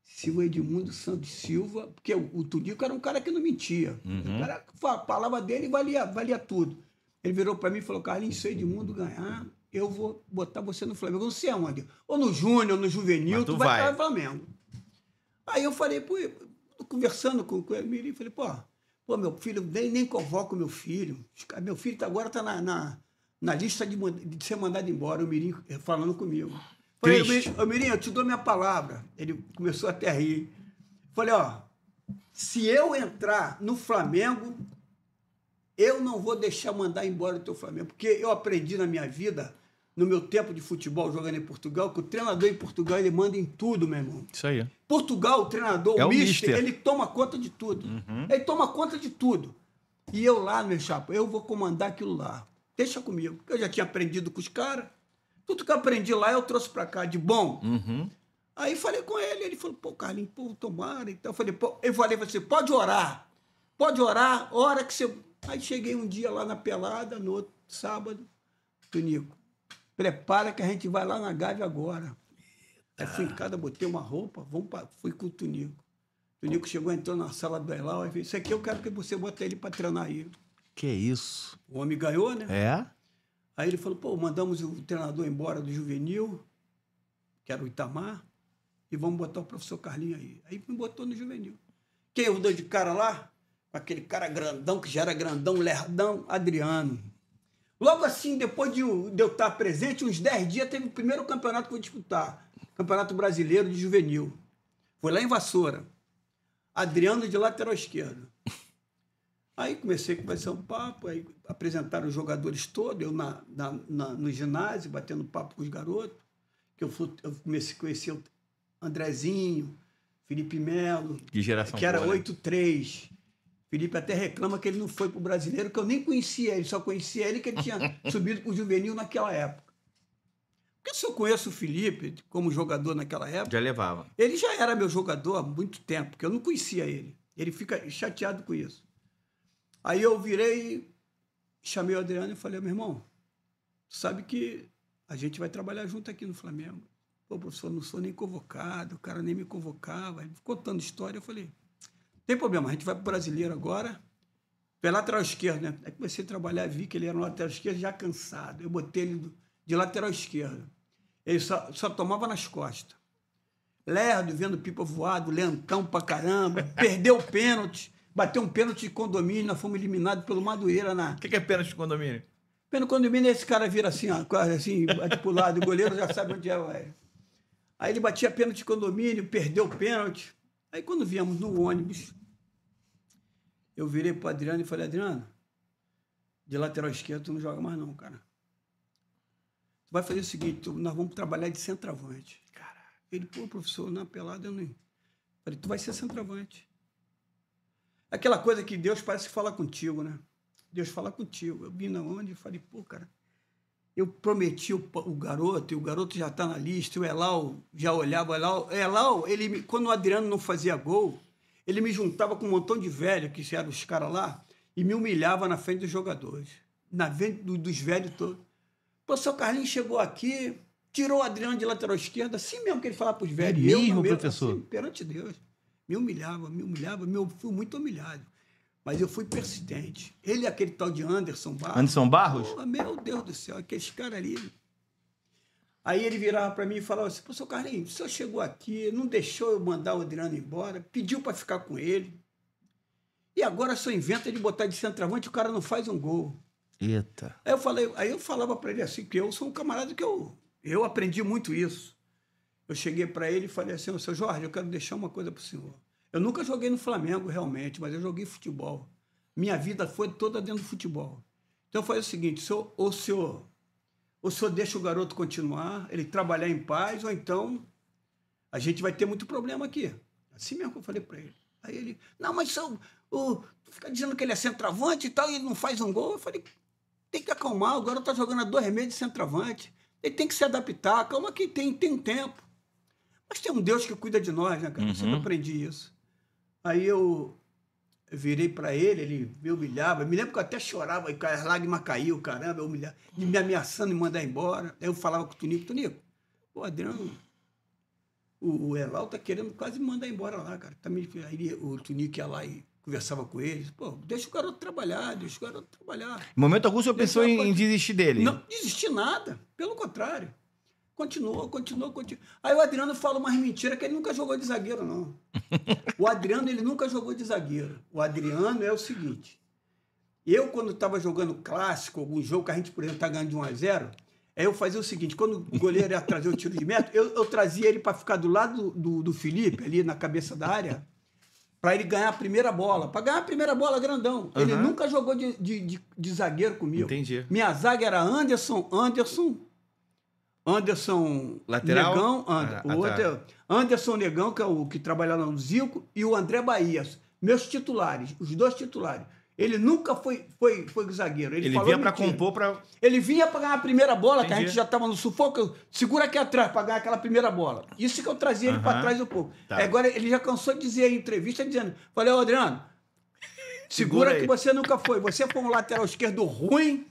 se o Edmundo Santos Silva, porque o Tunico era um cara que não mentia. O cara, a palavra dele valia tudo. Ele virou para mim e falou, Carlinhos, se o Edmundo ganhar, eu vou botar você no Flamengo. Eu não sei aonde. Ou no Júnior, ou no Juvenil, tu vai estar no Flamengo. Aí eu falei, pô, conversando com o Mirim, falei, pô, meu filho, nem convoca o meu filho. Meu filho agora tá na lista de ser mandado embora, o Mirim falando comigo. Falei, Mirim, eu te dou minha palavra. Ele começou até a rir. Falei, ó, se eu entrar no Flamengo, eu não vou deixar mandar embora o teu Flamengo, porque eu aprendi na minha vida, no meu tempo de futebol, jogando em Portugal, que o treinador em Portugal, ele manda em tudo, meu irmão. Isso aí. Portugal, o treinador, o mister, ele toma conta de tudo. Ele toma conta de tudo. E eu lá, meu chapa, eu vou comandar aquilo lá. Deixa comigo. Eu já tinha aprendido com os caras. Tudo que eu aprendi lá, eu trouxe pra cá de bom. Aí falei com ele falou, pô, Carlinhos, pô, tomara. Então eu falei assim, pode orar, hora que você... Aí cheguei um dia lá na pelada, no outro sábado, Tunico, prepara que a gente vai lá na Gávea agora. Aí fui em casa, botei uma roupa, fui com o Tunico. O Tunico chegou, entrou na sala do Elal, aí disse, isso aqui eu quero que você bote ele para treinar aí. Que isso? O homem ganhou, né? É? Aí ele falou, pô, mandamos o treinador embora do Juvenil, que era o Itamar, e vamos botar o professor Carlinhos aí. Aí me botou no Juvenil. Quem eu dou de cara lá? Aquele cara grandão, que já era grandão, lerdão, Adriano. Logo assim, depois de eu estar presente, uns 10 dias, teve o primeiro campeonato que eu vou disputar. Campeonato Brasileiro de Juvenil. Foi lá em Vassoura. Adriano de lateral esquerdo. Aí comecei a conversar um papo, aí apresentaram os jogadores todos, eu no ginásio, batendo papo com os garotos. Eu comecei a conhecer o Andrezinho, Felipe Melo, que geração que era boa, 8-3. Felipe até reclama que ele não foi pro Brasileiro, que eu nem conhecia ele, só conhecia ele que ele tinha subido pro Juvenil naquela época. Porque se eu conheço o Felipe como jogador naquela época... Já levava. Ele já era meu jogador há muito tempo, porque eu não conhecia ele. Ele fica chateado com isso. Aí eu virei, chamei o Adriano e falei, meu irmão, sabe que a gente vai trabalhar junto aqui no Flamengo. Pô, professor, não sou nem convocado, o cara nem me convocava. Ele contando história, eu falei... Tem problema, a gente vai para o Brasileiro agora, pela lateral esquerdo, né? Aí comecei a trabalhar, vi que ele era um lateral esquerdo já cansado. Eu botei ele de lateral esquerdo. Ele só tomava nas costas. Lerdo, vendo pipa voado, lentão pra caramba, perdeu o pênalti, bateu um pênalti de condomínio, nós fomos eliminados pelo Madureira na... O que é pênalti de condomínio? Pênalti de condomínio, esse cara vira assim, ó, quase assim, bate pro lado, o goleiro já sabe onde é, ué. Aí ele batia pênalti de condomínio, perdeu o pênalti. Aí quando viemos no ônibus, eu virei pro Adriano e falei, Adriano, de lateral esquerdo tu não joga mais não, cara. Tu vai fazer o seguinte, nós vamos trabalhar de centroavante. Caraca. Ele, pô, professor, na pelada eu não... Falei, tu vai ser centroavante. Aquela coisa que Deus parece que fala contigo, né? Deus fala contigo. Eu vim na onde e falei, pô, cara, eu prometi o garoto, e o garoto já está na lista, o Elal já olhava, o Elal, quando o Adriano não fazia gol, ele me juntava com um montão de velhos, que eram os caras lá, e me humilhava na frente dos jogadores, na frente dos velhos todos. O professor Carlinhos chegou aqui, tirou o Adriano de lateral esquerda, assim mesmo que ele falava para os velhos. É mesmo, professor? Assim, perante Deus. Me humilhava, fui muito humilhado. Mas eu fui persistente. Ele é aquele tal de Anderson Barros. Anderson Barros? Pô, meu Deus do céu, aqueles caras ali. Aí ele virava para mim e falava assim, professor Carlinhos, o senhor chegou aqui, não deixou eu mandar o Adriano embora, pediu para ficar com ele. E agora só inventa de botar de centroavante e o cara não faz um gol. Eita. Aí eu falava para ele assim, que eu sou um camarada que eu aprendi muito isso. Eu cheguei para ele e falei assim, seu Jorge, eu quero deixar uma coisa para o senhor. Eu nunca joguei no Flamengo, realmente, mas eu joguei futebol. Minha vida foi toda dentro do futebol. Então eu falei o seguinte, o senhor deixa o garoto continuar, ele trabalhar em paz, ou então a gente vai ter muito problema aqui. Assim mesmo que eu falei para ele. Aí ele, não, mas fica dizendo que ele é centroavante e tal, e ele não faz um gol. Eu falei, tem que acalmar, o garoto tá jogando a 2 meses de centroavante. Ele tem que se adaptar, calma que tem tempo. Mas tem um Deus que cuida de nós, né, cara? Eu sempre aprendi isso. Aí eu virei para ele me humilhava. Me lembro que eu até chorava, as lágrimas caíam, caramba, humilhava, me ameaçando me mandar embora. Aí eu falava com o Tonico, pô, Adriano, o Elal tá querendo quase me mandar embora lá, cara. Aí o Tonico ia lá e conversava com ele. Pô, deixa o garoto trabalhar. Em momento algum, o senhor pensou em desistir dele? Não desisti nada, pelo contrário. Continuou. Aí o Adriano fala umas mentiras que ele nunca jogou de zagueiro, não. O Adriano, ele nunca jogou de zagueiro. O Adriano é o seguinte, eu quando estava jogando clássico, algum jogo que a gente, por exemplo, tá ganhando de 1-0, aí eu fazia o seguinte, quando o goleiro ia trazer o tiro de meta, eu trazia ele para ficar do lado do Felipe, ali na cabeça da área, para ele ganhar a primeira bola. Para ganhar a primeira bola, grandão. Ele nunca jogou de zagueiro comigo. Entendi. Minha zaga era Anderson, lateral? Negão, o outro é Anderson Negão, que é o que trabalha no Zico, e o André Bahia. Meus titulares, os 2 titulares. Ele nunca foi zagueiro. Ele vinha para compor para... Ele vinha para ganhar a primeira bola, que a gente já estava no sufoco. Segura aqui atrás para ganhar aquela primeira bola. Isso que eu trazia ele para trás um pouco. Tá. Agora, ele já cansou de dizer em entrevista, dizendo, falei, ô Adriano, segura que você nunca foi. Você foi um lateral esquerdo ruim,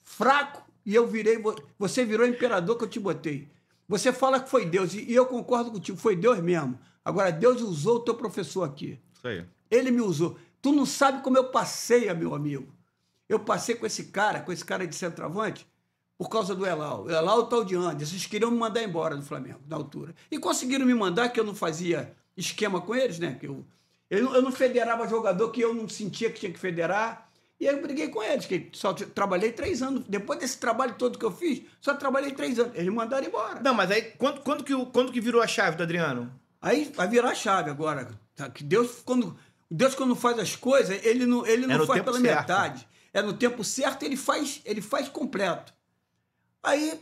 fraco, e você virou imperador que eu te botei. Você fala que foi Deus, e eu concordo contigo, foi Deus mesmo. Agora, Deus usou o teu professor aqui. Isso aí. Ele me usou. Tu não sabe como eu passei, meu amigo. Eu passei com esse cara de centroavante, por causa do Elal. O Elal e o tal de Anderson. Eles queriam me mandar embora do Flamengo, na altura. E conseguiram me mandar, que eu não fazia esquema com eles, né? Que eu não federava jogador que eu não sentia que tinha que federar. E aí eu briguei com eles, que só trabalhei 3 anos. Depois desse trabalho todo que eu fiz, só trabalhei 3 anos. Eles me mandaram embora. Não, mas aí, quando que virou a chave do Adriano? Aí vai virar a chave agora. Tá? Que Deus, quando faz as coisas, ele não faz pela metade. É no tempo certo, ele faz completo. Aí,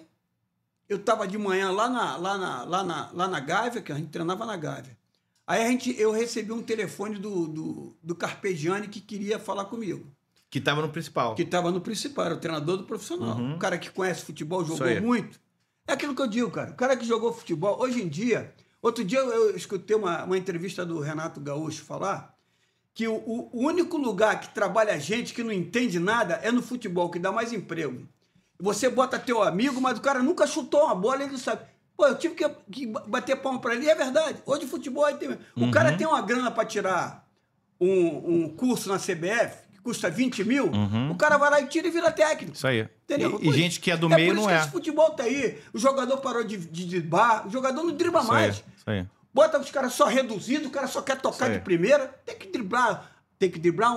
eu estava de manhã lá na Gávea, que a gente treinava na Gávea. Aí eu recebi um telefone do Carpegiani que queria falar comigo. Que estava no principal. Era o treinador do profissional. O cara que conhece futebol, jogou muito. É aquilo que eu digo, cara. O cara que jogou futebol, hoje em dia... Outro dia eu escutei uma entrevista do Renato Gaúcho falar que o único lugar que trabalha gente que não entende nada é no futebol, que dá mais emprego. Você bota teu amigo, mas o cara nunca chutou uma bola, ele não sabe. Pô, eu tive que bater palma para ele, e é verdade. Hoje futebol aí tem... O cara tem uma grana para tirar um curso na CBF, que custa 20 mil, o cara vai lá e tira e vira técnico. Isso aí. Entendeu? E gente que é do meio não é. Esse futebol tá aí. O jogador parou de driblar, o jogador não dribla mais. Isso aí. Bota os caras só reduzidos, o cara só quer tocar de primeira. Tem que driblar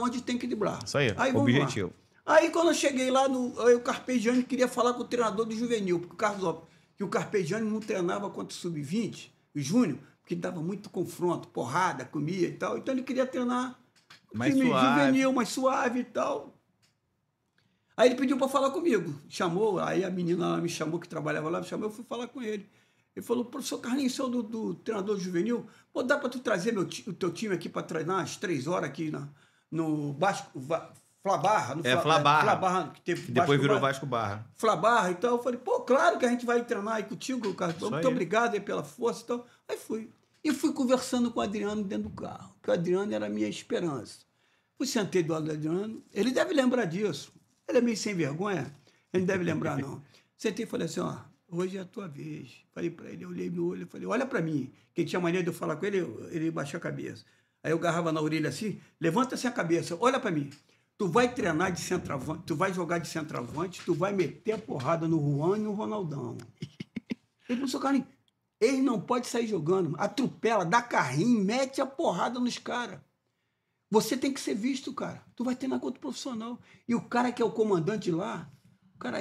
onde tem que driblar. Isso aí, objetivo. Lá. Aí quando eu cheguei lá, o Carpegiani queria falar com o treinador do juvenil, porque o Carpegiani não treinava contra o Sub-20, o Júnior, porque dava muito confronto, porrada, comia e tal. Então ele queria treinar mais suave. Juvenil, mais suave e tal. Aí ele pediu para falar comigo. Chamou, aí a menina lá me chamou, que trabalhava lá, me chamou, eu fui falar com ele. Ele falou, professor Carlinhos, sou do treinador juvenil, pô, dá para tu trazer o teu time aqui para treinar às 3 horas aqui no Flabarra? Flabarra. Que teve depois virou Vasco Barra. Flabarra e tal. Eu falei, pô, claro que a gente vai treinar aí contigo, cara. Muito obrigado aí pela força e tal. Aí fui. E fui conversando com o Adriano dentro do carro, porque o Adriano era a minha esperança. Fui, sentei do lado do Adriano, ele deve lembrar disso. Ele é meio sem vergonha, ele não deve lembrar, não. Sentei e falei assim, ó, hoje é a tua vez. Falei para ele, eu olhei no olho, falei, olha para mim. Quem tinha maneira de eu falar com ele, ele baixou a cabeça. Aí eu agarrava na orelha assim, levanta assim a cabeça, olha para mim. Tu vai treinar de centroavante, tu vai jogar de centroavante, tu vai meter a porrada no Juan e no Ronaldão. Ele falou, Carlinhos, ele não pode sair jogando, atropela, dá carrinho, mete a porrada nos caras. Você tem que ser visto, cara. Tu vai ter na conta profissional. E o cara que é o comandante lá, o cara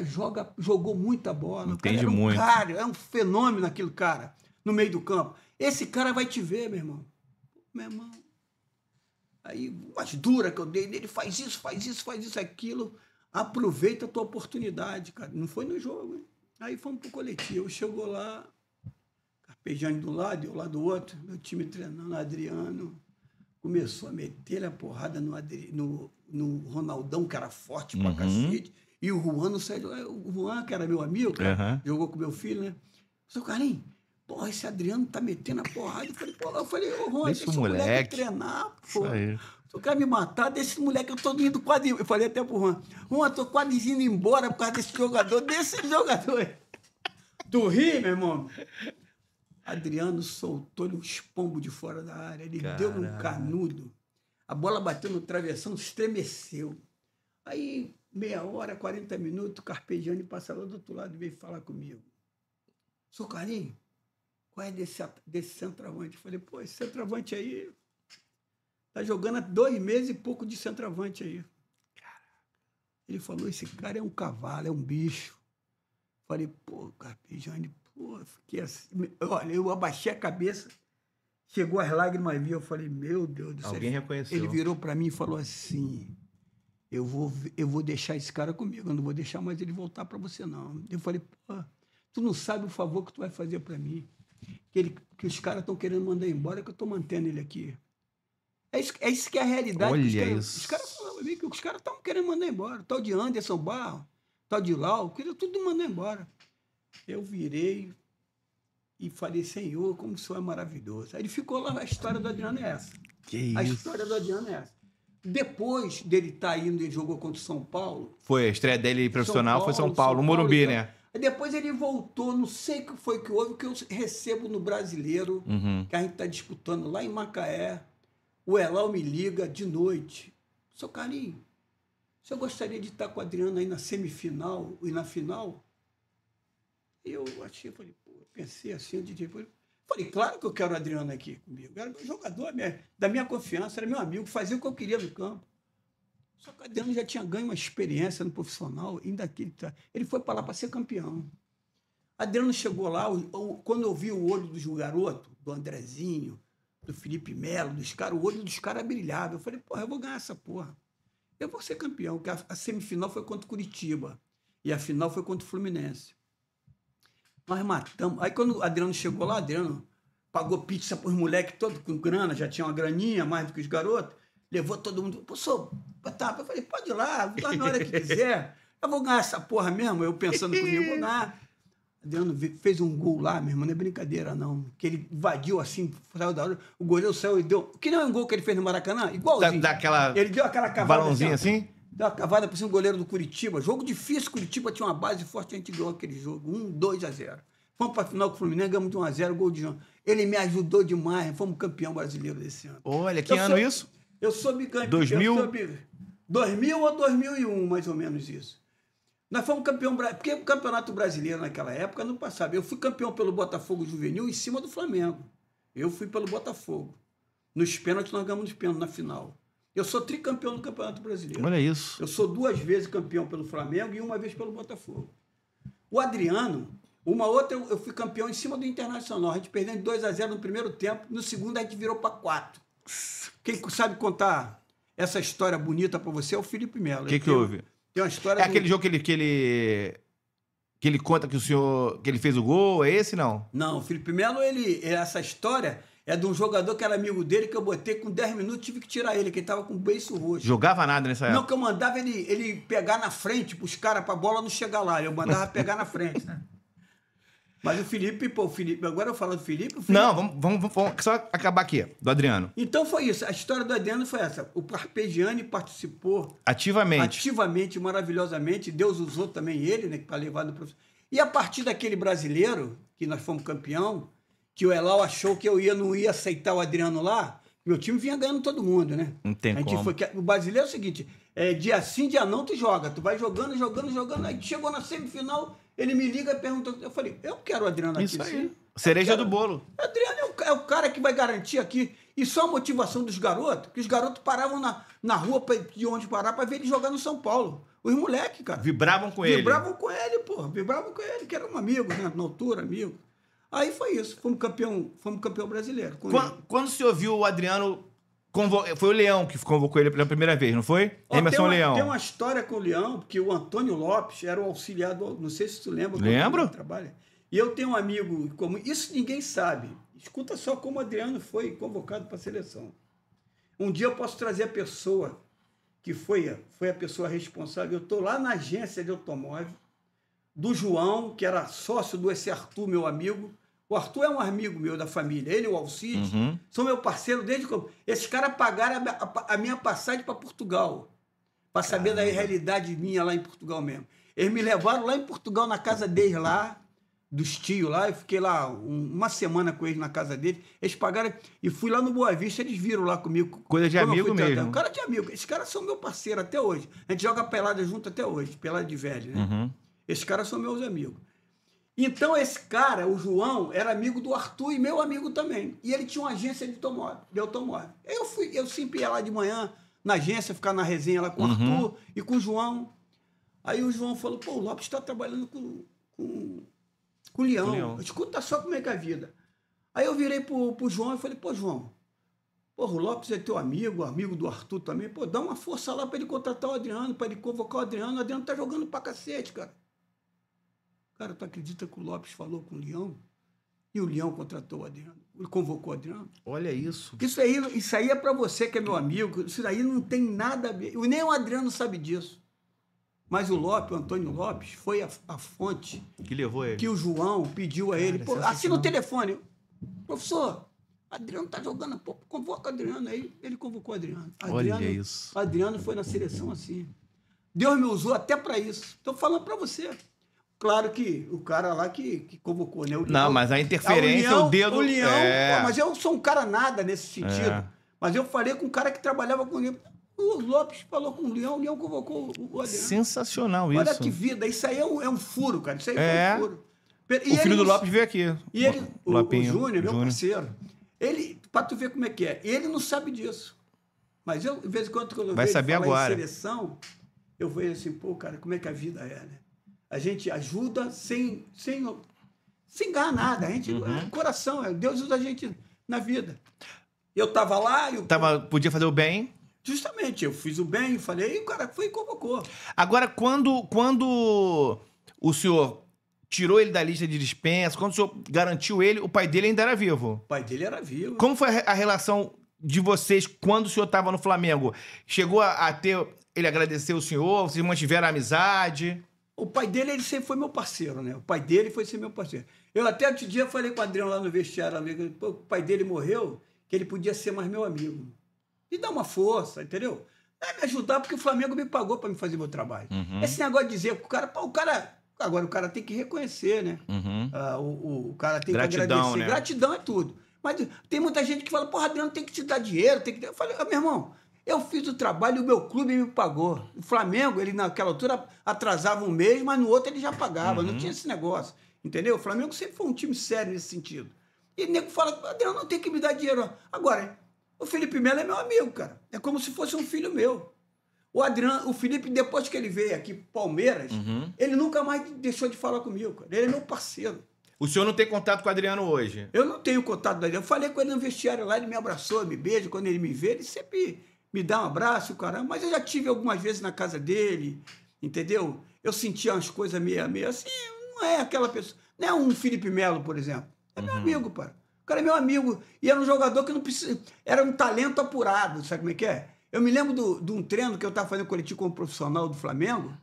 jogou muita bola. Entende o muito. Cara, é um fenômeno aquele cara no meio do campo. Esse cara vai te ver, meu irmão. Meu irmão. Aí, umas duras que eu dei nele, faz isso, aquilo. Aproveita a tua oportunidade, cara. Não foi no jogo, hein? Aí fomos pro coletivo. Chegou lá, Carpegiani do lado, eu lá do outro, meu time treinando, Adriano. Começou a meter a porrada no Ronaldão, que era forte pra cacete. E o Juan não saiu. O Juan, que era meu amigo, cara, jogou com meu filho, né? Seu Carlinhos, porra, esse Adriano tá metendo a porrada. Eu falei, ô Juan, deixa o moleque treinar, pô. Se eu quero me matar, deixa esse moleque, eu tô indo quase. Eu falei até pro Juan, eu tô quase indo embora por causa desse jogador. Tu ri, meu irmão? Adriano soltou-lhe um espombo de fora da área. Ele deu um canudo. A bola bateu no travessão, estremeceu. Aí, meia hora, 40 minutos, o Carpegiani passa lá do outro lado e veio falar comigo. Sou Carlinhos, qual é desse centroavante? Eu falei, pô, esse centroavante aí tá jogando há 2 meses e pouco de centroavante aí. Ele falou, esse cara é um cavalo, é um bicho. Eu falei, pô, Carpegiani, pô, fiquei assim. Olha, eu abaixei a cabeça, chegou as lágrimas vir, eu falei, meu Deus do céu. Alguém reconheceu. Ele virou para mim e falou assim, eu vou deixar esse cara comigo, eu não vou deixar mais ele voltar para você, não. Eu falei, pô, tu não sabe o favor que tu vai fazer para mim. Que os caras estão querendo mandar embora, que eu estou mantendo ele aqui. É isso que é a realidade. Olha Os caras falavam que os caras estão querendo mandar embora. Tal de Anderson Barro, tal de Lau, queria tudo mandar embora. Eu virei e falei, Senhor, como o Senhor é maravilhoso. Aí ele ficou lá, a história do Adriano é essa. A história do Adriano é essa. Depois dele estar indo, ele jogou contra o São Paulo. Foi, a estreia dele profissional foi São Paulo, no Morumbi, né? Aí depois ele voltou, não sei o que foi que houve, que eu recebo no Brasileiro, que a gente está disputando lá em Macaé. O Elal me liga de noite. Seu Carlinhos, você gostaria de estar com o Adriano aí na semifinal e na final? Eu achei, falei, pô, pensei assim, falei, claro que eu quero o Adriano aqui comigo. Era meu jogador, da minha confiança, era meu amigo, fazia o que eu queria no campo. Só que o Adriano já tinha ganho uma experiência no profissional, ainda que ele foi para lá para ser campeão. Adriano chegou lá, quando eu vi o olho dos garotos, do Andrezinho, do Felipe Melo, dos caras, o olho dos caras brilhava. Eu falei, porra, eu vou ganhar essa porra. Eu vou ser campeão, porque a semifinal foi contra o Curitiba e a final foi contra o Fluminense. Nós matamos. Aí quando o Adriano chegou lá, Adriano pagou pizza para os moleques todos com grana, já tinha uma graninha mais do que os garotos, levou todo mundo. Pô, eu falei, pode ir lá na hora que quiser. Eu vou ganhar essa porra mesmo. Eu pensando comigo, vou ganhar. Adriano fez um gol lá, meu irmão, não é brincadeira, não. Que ele invadiu assim, saiu da hora, o goleiro saiu e deu. Que não é um gol que ele fez no Maracanã? Igualzinho. Ele deu aquela cavada. Balãozinho assim? Deu uma cavada por cima do goleiro do Curitiba. Jogo difícil, Curitiba tinha uma base forte, a gente ganhou aquele jogo. 2-0. Fomos para a final com o Fluminense, ganhamos de 1-0, gol de João. Ele me ajudou demais, fomos campeão brasileiro desse ano. Olha, que ano isso? Eu sou bicampeão. 2000? 2000 ou 2001, mais ou menos isso. Nós fomos campeão, porque o Campeonato Brasileiro naquela época não passava. Eu fui campeão pelo Botafogo Juvenil em cima do Flamengo. Eu fui pelo Botafogo. Nos pênaltis, nós ganhamos nos pênaltis na final. Eu sou tricampeão do Campeonato Brasileiro. Olha isso. Eu sou 2 vezes campeão pelo Flamengo e 1 vez pelo Botafogo. O Adriano, uma outra, eu fui campeão em cima do Internacional. A gente perdeu de 2-0 no primeiro tempo, no segundo a gente virou para 4. Quem sabe contar essa história bonita para você é o Felipe Melo. O que houve? Tem uma história. É aquele jogo que ele conta que ele fez o gol, é esse não? Não, o Felipe Melo, essa história é de um jogador que era amigo dele, que eu botei com 10 minutos, tive que tirar ele, que ele tava com o beiço roxo. Jogava nada nessa época? Não, que eu mandava ele pegar na frente, pros caras, pra bola não chegar lá. Eu mandava pegar na frente. Mas o Felipe, agora eu falo do Felipe... Não, vamos só acabar aqui, do Adriano. Então foi isso, a história do Adriano foi essa. O Carpegiani participou... Ativamente, maravilhosamente. Deus usou também ele, né, para levar no profissional. E a partir daquele brasileiro, que nós fomos campeão, que o Elal achou que eu não ia aceitar o Adriano lá, meu time vinha ganhando todo mundo, né? Não tem como. O brasileiro é o seguinte, dia sim, dia não, tu joga. Tu vai jogando. Aí chegou na semifinal, ele me liga e perguntou. Eu falei, eu quero o Adriano aqui. Isso aí. Sim. Cereja do bolo. Adriano é o cara que vai garantir aqui. E só a motivação dos garotos, que os garotos paravam na rua de onde parar para ver ele jogar no São Paulo. Os moleques, cara. Vibravam com ele. Vibravam com ele, pô. Vibravam com ele, que era um amigo, né? Na altura, amigo. Aí foi isso. Fomos campeão brasileiro. Quando o senhor viu o Adriano... Foi o Leão que convocou ele pela primeira vez, não foi? Emerson Leão. Tem uma história com o Leão, porque o Antônio Lopes era o auxiliar do... Não sei se tu lembra. Lembro. Trabalha. E eu tenho um amigo comum. Isso ninguém sabe. Escuta só como o Adriano foi convocado para a seleção. Um dia eu posso trazer a pessoa que foi a pessoa responsável. Eu estou lá na agência de automóvel do João, que era sócio do esse Arthur, meu amigo. O Arthur é um amigo meu da família. Ele e o Alcides são meu parceiro desde que esses caras pagaram a minha passagem para Portugal, para saber da realidade minha lá em Portugal mesmo. Eles me levaram lá em Portugal, na casa deles lá, dos tios lá, eu fiquei lá uma semana com eles na casa deles, eles pagaram, e fui lá no Boa Vista, eles viram lá comigo. Coisa de amigo mesmo. Cara de amigo, esses caras são meu parceiro até hoje, a gente joga pelada junto até hoje, pelada de velho, né? Esses caras são meus amigos. Então esse cara, o João, era amigo do Arthur e meu amigo também, e ele tinha uma agência de automóvel. Eu sempre ia lá de manhã, na agência, ficar na resenha lá com o Arthur e com o João. Aí o João falou, pô, o Lopes está trabalhando com o Leão. Escuta só como é que é a vida. Aí eu virei pro João e falei, pô, João, porra, o Lopes é teu amigo do Arthur também, pô, dá uma força lá para ele contratar o Adriano, para ele convocar o Adriano tá jogando pra cacete, cara. Cara, tu acredita que o Lopes falou com o Leão? E o Leão contratou o Adriano, ele convocou o Adriano. Olha isso. Isso aí é para você que é meu amigo, isso aí não tem nada a ver, nem o Adriano sabe disso. Mas o Antônio Lopes, foi a fonte que levou ele. Que o João pediu a ele. Pô, assina o telefone. Professor, Adriano tá jogando, pô, convoca o Adriano. Aí ele convocou o Adriano. Olha isso. Adriano foi na seleção assim. Deus me usou até para isso. Estou falando para você. Claro que o cara lá que convocou, né? Não, mas a interferência, o dedo... O Leão, pô, mas eu sou um cara nada nesse sentido. Mas eu falei com um cara que trabalhava comigo. O Lopes falou com o Leão convocou o Adriano. Sensacional isso. Olha que vida. Isso aí é um furo, cara. Isso aí foi um furo. O filho do Lopes veio aqui. E ele, o Júnior, meu parceiro, ele, pra tu ver como é que é, ele não sabe disso. Mas eu, de vez em quando eu vejo saber falar agora. Em seleção, eu vejo assim, pô, cara, como é que a vida é, né? A gente ajuda sem ganhar nada. A gente, coração, Deus usa a gente na vida. Eu tava lá... Podia fazer o bem... Justamente, eu fiz o bem, falei, e o cara foi e convocou. Agora, quando o senhor tirou ele da lista de dispensa, quando o senhor garantiu ele, o pai dele ainda era vivo? O pai dele era vivo. Como foi a relação de vocês quando o senhor estava no Flamengo? Chegou a ter... Ele agradeceu o senhor? Vocês mantiveram a amizade? O pai dele, ele sempre foi meu parceiro, né? O pai dele foi sempre meu parceiro. Eu até outro dia falei com o Adriano lá no vestiário, amigo, o pai dele morreu, que ele podia ser mais meu amigo. Me dá uma força, entendeu? É me ajudar, porque o Flamengo me pagou para me fazer meu trabalho. Esse negócio de dizer que agora o cara tem que reconhecer, né? O cara tem que agradecer. Né? Gratidão é tudo. Mas tem muita gente que fala, porra, Adriano, tem que te dar dinheiro, tem que... Eu falei, meu irmão, eu fiz o trabalho e o meu clube me pagou. O Flamengo, ele naquela altura atrasava um mês, mas no outro ele já pagava. Não tinha esse negócio, entendeu? O Flamengo sempre foi um time sério nesse sentido. E o nego fala, Adriano, não tem que me dar dinheiro. Agora, o Felipe Melo é meu amigo, cara. É como se fosse um filho meu. O Felipe, depois que ele veio aqui pro Palmeiras, ele nunca mais deixou de falar comigo, cara. Ele é meu parceiro. O senhor não tem contato com o Adriano hoje? Eu não tenho contato com o Adriano. Eu falei com ele no vestiário lá, ele me abraçou, me beija. Quando ele me vê, ele sempre me dá um abraço, caramba. Mas eu já tive algumas vezes na casa dele, entendeu? Eu sentia umas coisas meio assim, não é aquela pessoa. Não é um Felipe Melo, por exemplo. É meu amigo, cara. O cara é meu amigo. E era um jogador que não precisa... Era um talento apurado, sabe como é que é? Eu me lembro de um treino que eu estava fazendo coletivo como profissional do Flamengo.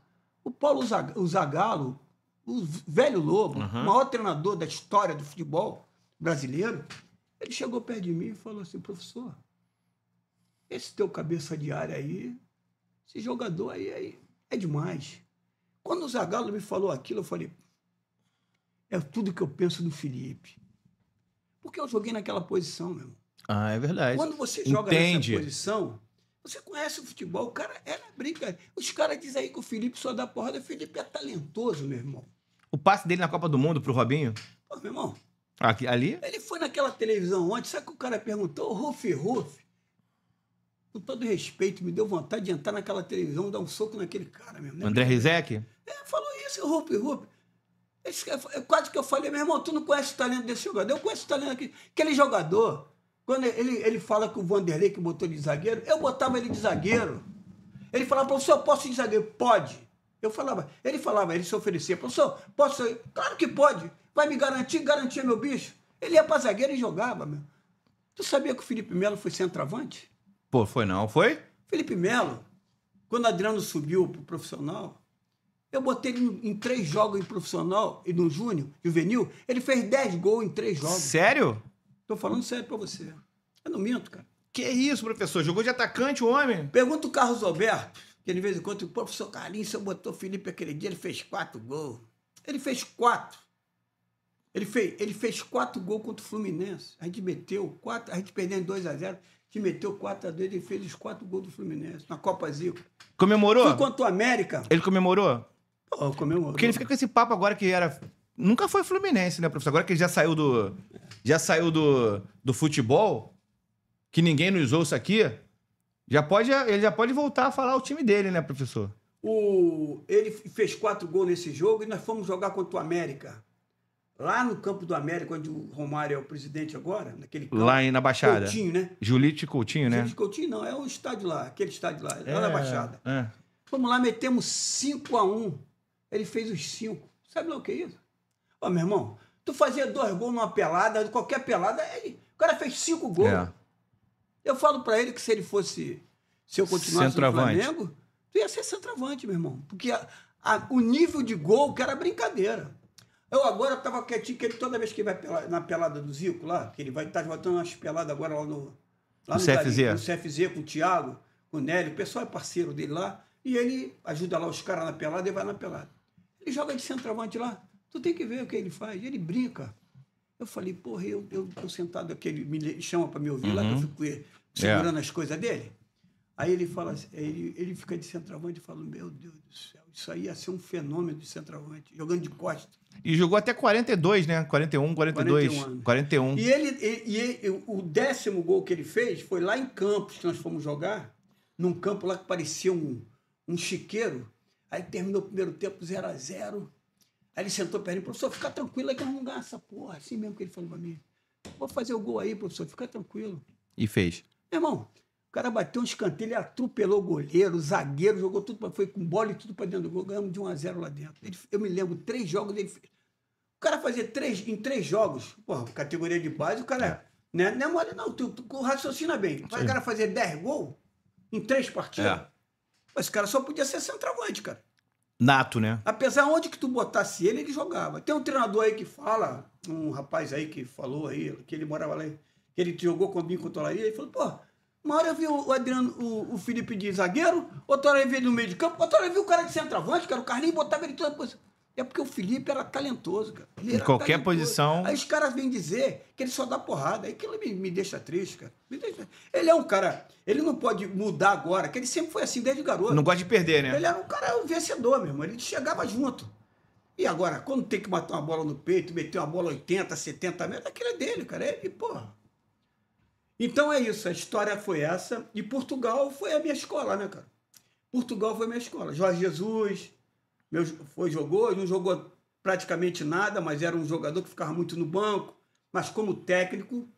O Paulo Zagallo, o velho Lobo, o maior treinador da história do futebol brasileiro, ele chegou perto de mim e falou assim, professor, esse teu cabeça de área aí, esse jogador aí é demais. Quando o Zagallo me falou aquilo, eu falei, é tudo que eu penso do Felipe. Porque eu joguei naquela posição, meu irmão. Ah, é verdade. Quando você joga nessa posição, você conhece o futebol, o cara é na brincadeira. Os caras dizem aí que o Felipe só dá porrada, o Felipe é talentoso, meu irmão. O passe dele na Copa do Mundo pro Robinho? Pô, meu irmão, Aqui, ali? Ele foi naquela televisão ontem, sabe o que o cara perguntou? O Rufi, com todo respeito, me deu vontade de entrar naquela televisão, dar um soco naquele cara mesmo. Né? André Rizek? Falou isso, o Rufi. Quase que eu falei, meu irmão, tu não conhece o talento desse jogador? Eu conheço o talento aqui. Aquele jogador, quando ele fala que o Vanderlei que botou de zagueiro, eu botava ele de zagueiro. Ele falava, professor, eu posso ir de zagueiro? Pode. Ele se oferecia, professor, posso ir? Claro que pode. Vai me garantir meu bicho. Ele ia pra zagueiro e jogava, meu. Tu sabia que o Felipe Melo foi centroavante? Pô, foi não, foi? Felipe Melo, quando o Adriano subiu pro profissional, eu botei ele em 3 jogos em profissional e no juvenil, ele fez 10 gols em 3 jogos. Sério? Tô falando sério pra você. Eu não minto, cara. Que isso, professor? Jogou de atacante o homem? Pergunta o Carlos Alberto, que de vez em quando, o professor Carlinhos, você botou o Felipe aquele dia, ele fez 4 gols. Ele fez 4. Ele fez 4 gols contra o Fluminense. A gente meteu 4, a gente perdeu em 2-0. A gente meteu 4-2, ele fez os 4 gols do Fluminense, na Copa Zico. Comemorou? Foi contra o América. Ele comemorou? Pô, comemorou. Porque ele fica com esse papo agora que era... Nunca foi Fluminense, né, professor? Agora que ele já saiu do futebol, que ninguém nos ouça aqui, ele já pode voltar a falar o time dele, né, professor? Ele fez 4 gols nesse jogo e nós fomos jogar contra o América. Lá no campo do América, onde o Romário é o presidente agora, naquele campo. Lá na Baixada. Coutinho, né? Julite Coutinho, né? Julite Coutinho não, é o estádio lá, aquele estádio lá, lá na Baixada. É. Fomos lá, metemos 5-1. Ele fez os 5. Sabe lá o que é isso? Ó, meu irmão, tu fazia 2 gols numa pelada, qualquer pelada, o cara fez 5 gols. É. Eu falo pra ele que se eu continuasse no Flamengo, tu ia ser centroavante, meu irmão. Porque o nível de gol que era brincadeira. Eu agora tava quietinho, que ele toda vez que vai na pelada do Zico lá, que ele vai estar botando umas peladas agora lá no CFZ. No CFZ com o Thiago, com o Nélio, o pessoal é parceiro dele lá, e ele ajuda lá os caras na pelada e vai na pelada. Ele joga de centroavante lá, tu tem que ver o que ele faz, ele brinca. Eu falei, porra, eu sentado aqui, ele me chama para me ouvir lá, que eu fico segurando as coisas dele. Aí ele fala assim, ele fica de centroavante e fala, meu Deus do céu, isso aí ia ser um fenômeno de centroavante, jogando de costas. E jogou até 42, né? 41, 42. 41. E o 10º gol que ele fez foi lá em Campos, que nós fomos jogar, num campo lá que parecia um chiqueiro. Aí terminou o primeiro tempo 0-0. Aí ele sentou perto de mim, professor, fica tranquilo aí que nós vamos ganhar essa porra. Assim mesmo que ele falou pra mim. Vou fazer o gol aí, professor, fica tranquilo. E fez. Meu irmão, o cara bateu um escanteio, ele atropelou o goleiro, o zagueiro, jogou tudo, foi com bola e tudo pra dentro do gol, ganhamos de 1-0 lá dentro. Eu me lembro, 3 jogos dele fez. O cara fazia 3 jogos, porra, categoria de base, o cara, né, não é mole não, tu raciocina bem. O cara fazer 10 gols em 3 partidas, esse cara só podia ser centroavante, cara. Nato, né? Apesar onde que tu botasse ele jogava. Tem um treinador aí que fala, um rapaz aí que falou aí, que ele morava lá, que ele jogou comigo contra lá, ele falou, pô, uma hora eu vi o Adriano, o Felipe de zagueiro, outra hora eu vi ele no meio de campo, outra hora eu vi o cara de centroavante, cara, o Carlinhos botava ele toda posição. É porque o Felipe era talentoso, cara. Ele era em qualquer talentoso. posição. Aí os caras vêm dizer que ele só dá porrada. Aí aquilo me deixa triste, cara. Ele é um cara... Ele não pode mudar agora, que ele sempre foi assim desde garoto. Não gosta de perder, né? Ele era um cara vencedor mesmo. Ele chegava junto. E agora, quando tem que matar uma bola no peito, meter uma bola 80, 70 metros, aquilo é dele, cara. Ele, porra. Então é isso. A história foi essa. E Portugal foi a minha escola, né, cara? Portugal foi a minha escola. Jorge Jesus... jogou, não jogou praticamente nada, mas era um jogador que ficava muito no banco, mas como técnico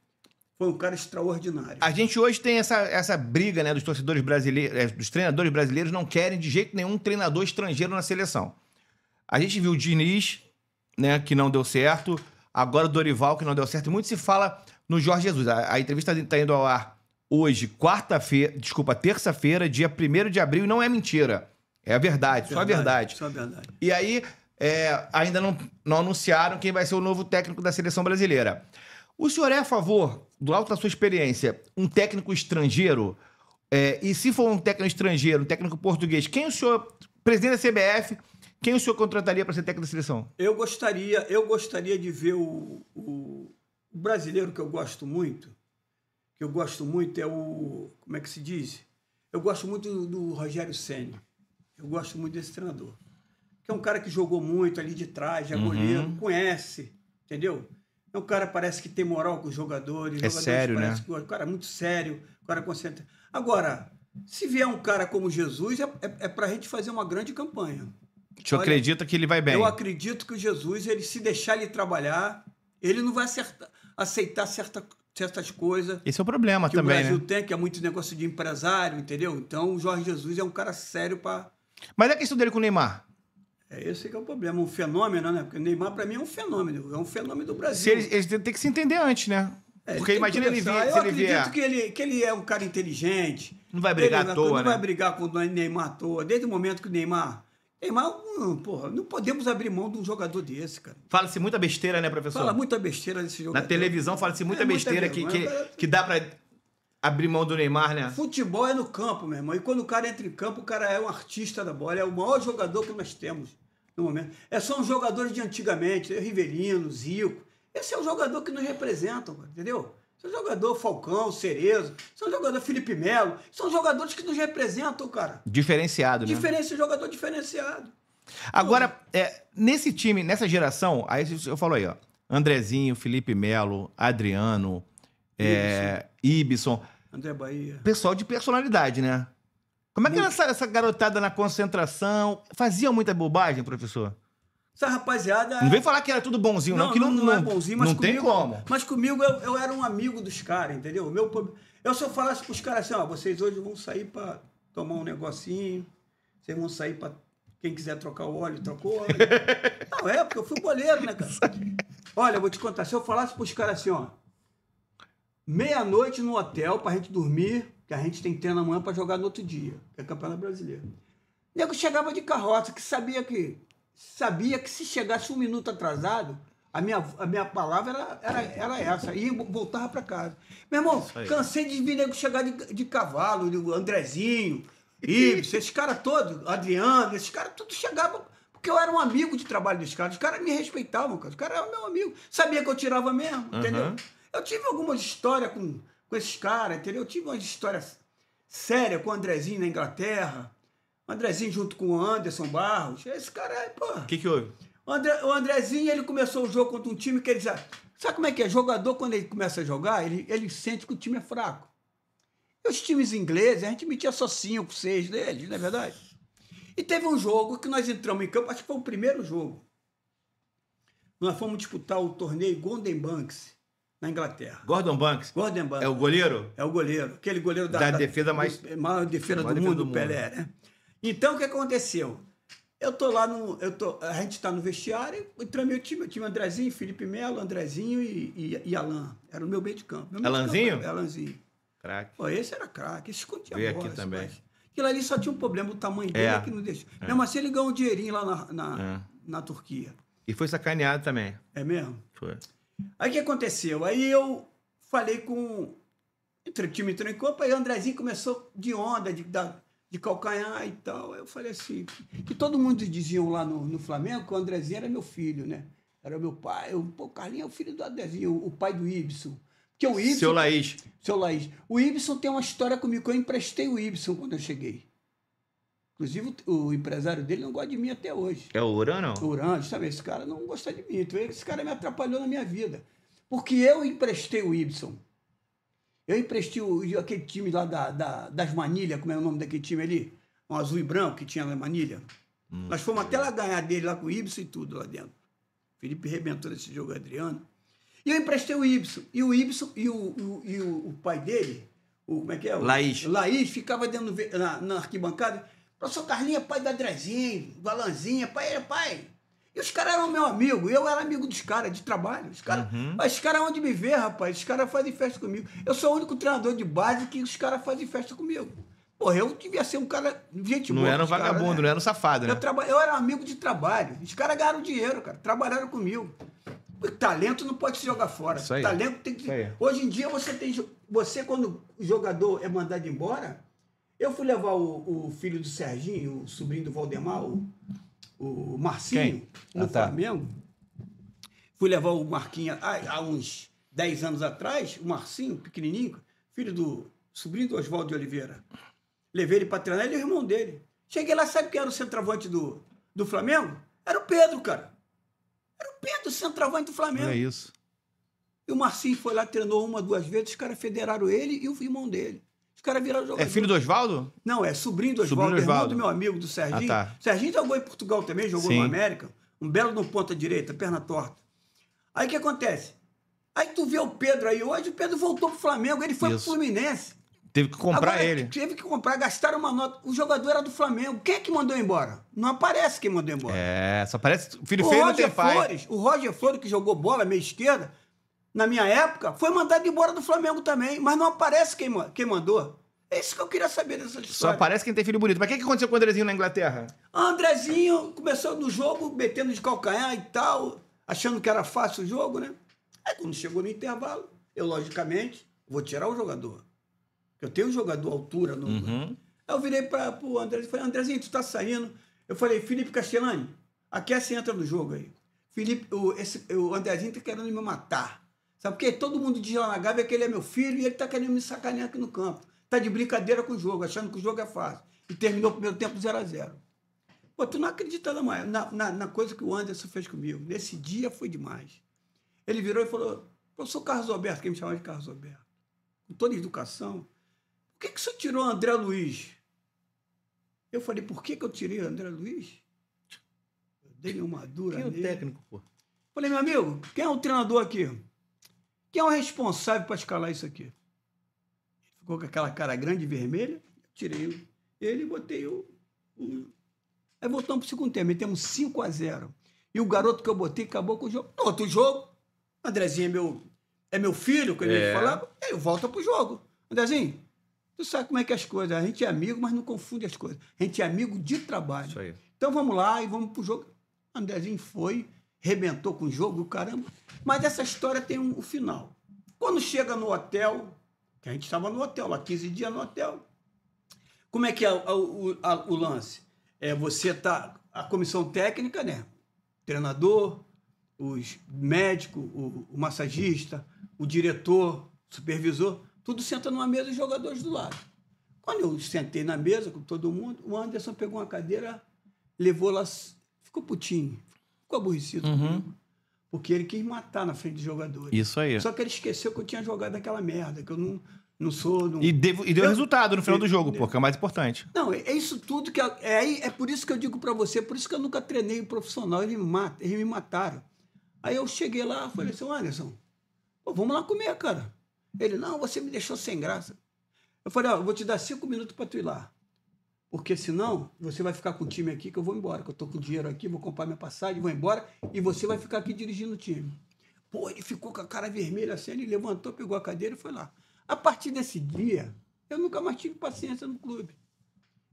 foi um cara extraordinário. A gente hoje tem essa briga, né, dos torcedores brasileiros, dos treinadores brasileiros não querem de jeito nenhum treinador estrangeiro na seleção. A gente viu o Diniz, né, que não deu certo, agora o Dorival, que não deu certo, e muito se fala no Jorge Jesus. A entrevista está indo ao ar hoje, terça-feira, dia 1º de abril, e não é mentira. É a verdade, só a verdade. Só a verdade. E aí, ainda não anunciaram quem vai ser o novo técnico da seleção brasileira. O senhor é a favor, do alto da sua experiência, um técnico estrangeiro? E se for um técnico estrangeiro, um técnico português, quem o senhor, presidente da CBF, quem o senhor contrataria para ser técnico da seleção? Eu gostaria de ver o brasileiro que eu gosto muito é o... Como é que se diz? Eu gosto muito do Rogério Ceni. Eu gosto muito desse treinador. Que é um cara que jogou muito ali de trás, já goleiro, conhece, entendeu? É um cara parece que tem moral com os jogadores. Os jogadores sério, né? Que o cara é muito sério, o cara concentra. Agora, se vier um cara como Jesus, é pra gente fazer uma grande campanha. O senhor acredita que ele vai bem? Eu acredito que o Jesus, ele se deixar ele trabalhar, ele não vai aceitar certas coisas. Esse é o problema que também, o Brasil né? tem, que é muito negócio de empresário, entendeu? Então, o Jorge Jesus é um cara sério para... Mas é a questão dele com o Neymar. Esse que é o problema, um fenômeno, né? Porque o Neymar, para mim, é um fenômeno do Brasil. Se eles têm que se entender antes, né? Porque imagina ele vir, eu acredito que ele é um cara inteligente. Não vai brigar à toa, Não né? vai brigar com o Neymar à toa. Desde o momento que o Neymar, porra, não podemos abrir mão de um jogador desse, cara. Fala-se muita besteira, né, professor? Fala muita besteira desse jogador. Na televisão fala-se muita besteira que dá pra abrir mão do Neymar, né? Futebol é no campo, meu irmão. E quando o cara entra em campo, o cara é um artista da bola. É o maior jogador que nós temos no momento. São os jogadores de antigamente, Rivelino, Zico. Esse é o jogador que nos representam, entendeu? Esse é o jogador Falcão, Cerezo, são o jogador Felipe Melo. São jogadores que nos representam, cara. Diferenciado, né? Jogador diferenciado. Agora, nesse time, nessa geração, aí eu falo aí, ó. Andrezinho, Felipe Melo, Adriano, Ibson. André Bahia. Pessoal de personalidade, né? Como é que era essa garotada na concentração? Fazia muita bobagem, professor? Essa rapaziada... Não vem falar que era tudo bonzinho, não, que não é bonzinho, mas não comigo, tem como. Mas comigo eu era um amigo dos caras, entendeu? Eu se eu falasse pros caras assim, ó, vocês hoje vão sair pra tomar um negocinho, vocês vão sair pra... Quem quiser trocar o óleo, trocou óleo. Não, porque eu fui goleiro, né, cara? Olha, eu vou te contar, se eu falasse pros caras assim, ó, meia-noite no hotel pra gente dormir, que a gente tem que ter na manhã pra jogar no outro dia, que é Campeonato Brasileiro. O nego chegava de carroça, que sabia que se chegasse um minuto atrasado, a minha palavra era essa, e voltava para casa. Meu irmão, cansei de vir nego chegar de cavalo, Andrezinho, Ibsen, esses caras todos, Adriano, esses caras todos chegavam, porque eu era um amigo de trabalho dos caras, os caras me respeitavam, cara. Os caras eram meu amigo, sabia que eu tirava mesmo, entendeu? Eu tive algumas histórias com esses caras, entendeu? Eu tive umas histórias sérias com o Andrezinho na Inglaterra, o Andrezinho junto com o Anderson Barros. Esse cara aí, pô. O que houve? O Andrezinho, ele começou o jogo contra um time que ele já... Sabe como é que é? Jogador, quando ele começa a jogar, ele sente que o time é fraco. E os times ingleses, a gente metia só 5, 6 deles, não é verdade? E teve um jogo que nós entramos em campo, acho que foi o primeiro jogo. Nós fomos disputar o torneio Golden Banks, na Inglaterra. Gordon Banks? Gordon Banks. É o goleiro? É o goleiro. Aquele goleiro da defesa mais... maior defesa do mundo, do Pelé, né? Então, o que aconteceu? Eu tô lá a gente está no vestiário, entrou meu time Andrezinho, Felipe Melo, Andrezinho e Alan. Era o meu meio de campo. Alanzinho? Alanzinho. Craque. Pô, esse era craque, esse escondia Veio a bola. aqui também. Aquilo ali só tinha um problema, o tamanho dele que não deixou. Mesmo assim, ele ganhou um dinheirinho lá na Turquia. E foi sacaneado também. É mesmo? Foi. Aí o que aconteceu? Aí eu falei com... O time entrou em campo, aí o Andrezinho começou de onda, de calcanhar e tal. Eu falei assim, que todo mundo diziam lá no Flamengo que o Andrezinho era meu filho, né? Era meu pai. O Carlinhos é o filho do Andrezinho, o pai do Ibson. Porque o Ibson... Seu Laís. Seu Laís. O Ibson tem uma história comigo, que eu emprestei o Ibson quando eu cheguei. Inclusive, o empresário dele não gosta de mim até hoje. É o Urano? O Urano, sabe? Esse cara não gosta de mim. Então, esse cara me atrapalhou na minha vida. Porque eu emprestei o Ibson. Eu emprestei aquele time lá das Manilhas, como é o nome daquele time ali? Um azul e branco que tinha na Manilha. Nós fomos até lá ganhar dele, lá com o Ibson e tudo lá dentro. Felipe arrebentou nesse jogo, Adriano. E eu emprestei o Ibson. E o Ibson e o pai dele, como é que é? Laís. Laís ficava dentro na arquibancada. Professor Carlinhos é pai do Andrezinho, do Alanzinho, pai. E os caras eram meu amigo, eu era amigo dos caras, de trabalho. Os caras onde me vê, rapaz, os caras fazem festa comigo. Eu sou o único treinador de base que os caras fazem festa comigo. Porra, eu devia ser um cara, gente boa. Não era um vagabundo, cara, né? Não era um safado, né? Eu era amigo de trabalho. Os caras ganharam dinheiro, cara, trabalharam comigo. O talento não pode se jogar fora. Isso aí. Talento tem que... Hoje em dia, você quando o jogador é mandado embora... Eu fui levar o filho do Serginho, o sobrinho do Valdemar, o Marcinho, no Flamengo. Fui levar o Marquinhos há uns 10 anos atrás, o Marcinho, pequenininho, sobrinho do Oswaldo de Oliveira. Levei ele para treinar, ele é o irmão dele. Cheguei lá, sabe quem era o centroavante do Flamengo? Era o Pedro, cara. Era o Pedro, o centroavante do Flamengo. É isso. E o Marcinho foi lá, treinou 1, 2 vezes, os caras federaram ele e o irmão dele. Os caras viraram jogador. É filho do Oswaldo? Não, é sobrinho do Oswaldo, irmão do meu amigo, do Serginho. Ah, tá. Serginho jogou em Portugal também, jogou Sim. no América. Um belo no ponta direita, perna torta. Aí o que acontece? Aí tu vê o Pedro aí hoje, o Pedro voltou pro Flamengo, ele foi pro Fluminense. Teve que comprar Agora, ele. Teve que comprar, gastaram uma nota. O jogador era do Flamengo. Quem é que mandou embora? Não aparece quem mandou embora. É, só parece filho feio não tem pai. O Roger Flores, que jogou bola meia esquerda, na minha época, foi mandado embora do Flamengo também, mas não aparece quem mandou. É isso que eu queria saber dessa história. Só aparece quem tem filho bonito. Mas o que aconteceu com o Andrezinho na Inglaterra? Andrezinho começou no jogo, metendo de calcanhar e tal, achando que era fácil o jogo, né? Aí quando chegou no intervalo, eu, logicamente, vou tirar o jogador. Eu tenho um jogador à altura. No... Aí eu virei para o Andrezinho e falei, Andrezinho, tu tá saindo. Eu falei, Felipe Castellani, aquece e entra no jogo aí. O Andrezinho tá querendo me matar. Sabe por quê? Todo mundo diz lá na Gávea que ele é meu filho e ele tá querendo me sacanear aqui no campo. Tá de brincadeira com o jogo, achando que o jogo é fácil. E terminou o primeiro tempo 0-0. Pô, tu não acredita na coisa que o Anderson fez comigo. Nesse dia foi demais. Ele virou e falou, professor Carlos Alberto, quem me chamava de Carlos Alberto, com toda a educação, por que o senhor tirou o André Luiz? Eu falei, por que eu tirei o André Luiz? Eu dei uma dura Quem é o nele. técnico, pô? Falei, meu amigo, quem é o treinador aqui? Quem é o responsável para escalar isso aqui? Ficou com aquela cara grande e vermelha, tirei ele e botei o... Aí voltamos para o segundo tempo, metemos 5-0. E o garoto que eu botei acabou com o jogo. No outro jogo, Andrezinho é meu filho, que ele falava, ele volta pro jogo. Andrezinho, tu sabe como é que é as coisas. A gente é amigo, mas não confunde as coisas. A gente é amigo de trabalho. Isso aí. Então vamos lá e vamos pro jogo. Andrezinho foi, rebentou com o jogo, caramba. Mas essa história tem um final. Quando chega no hotel, que a gente estava no hotel, lá 15 dias no hotel, como é que é o lance? Você tá, a comissão técnica, né? Treinador, os médicos, o massagista, o diretor, o supervisor, tudo senta numa mesa e os jogadores do lado. Quando eu sentei na mesa com todo mundo, o Anderson pegou uma cadeira, levou lá, ficou putinho, ficou aborrecido comigo, porque ele quis matar na frente dos jogadores. Isso aí. Só que ele esqueceu que eu tinha jogado aquela merda, que eu não sou... Não... E deu resultado no final do jogo, pô, que é o mais importante. Não, é isso tudo que... É por isso que eu digo pra você, por isso que eu nunca treinei profissional, eles me mataram. Aí eu cheguei lá, falei assim, Anderson, pô, vamos lá comer, cara. Ele, não, você me deixou sem graça. Eu falei, eu vou te dar 5 minutos pra tu ir lá. Porque senão, você vai ficar com o time aqui que eu vou embora, que eu tô com dinheiro aqui, vou comprar minha passagem, vou embora, e você vai ficar aqui dirigindo o time. Pô, ele ficou com a cara vermelha assim, ele levantou, pegou a cadeira e foi lá. A partir desse dia, eu nunca mais tive paciência no clube.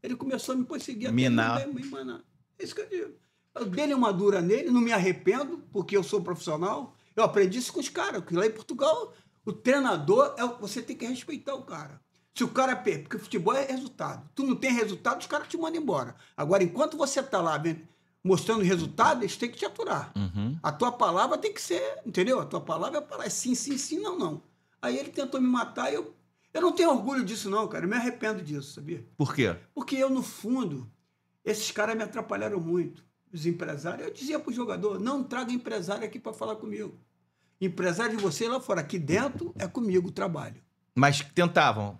Ele começou a me perseguir Minar. até me manar. É isso que eu digo. Eu dei uma dura nele, não me arrependo, porque eu sou profissional. Eu aprendi isso com os caras, porque lá em Portugal, o treinador, você tem que respeitar o cara. Se o cara perde, porque futebol é resultado. Tu não tem resultado, os caras te mandam embora. Agora, enquanto você tá lá mostrando resultado, eles têm que te aturar. A tua palavra tem que ser, entendeu? A tua palavra é sim, sim, sim, não, não. Aí ele tentou me matar e eu não tenho orgulho disso, não, cara. Eu me arrependo disso, sabia? Por quê? Porque eu, no fundo, esses caras me atrapalharam muito. Os empresários, eu dizia pro jogador, não traga empresário aqui para falar comigo. Empresário de você lá fora, aqui dentro é comigo o trabalho. Mas tentavam.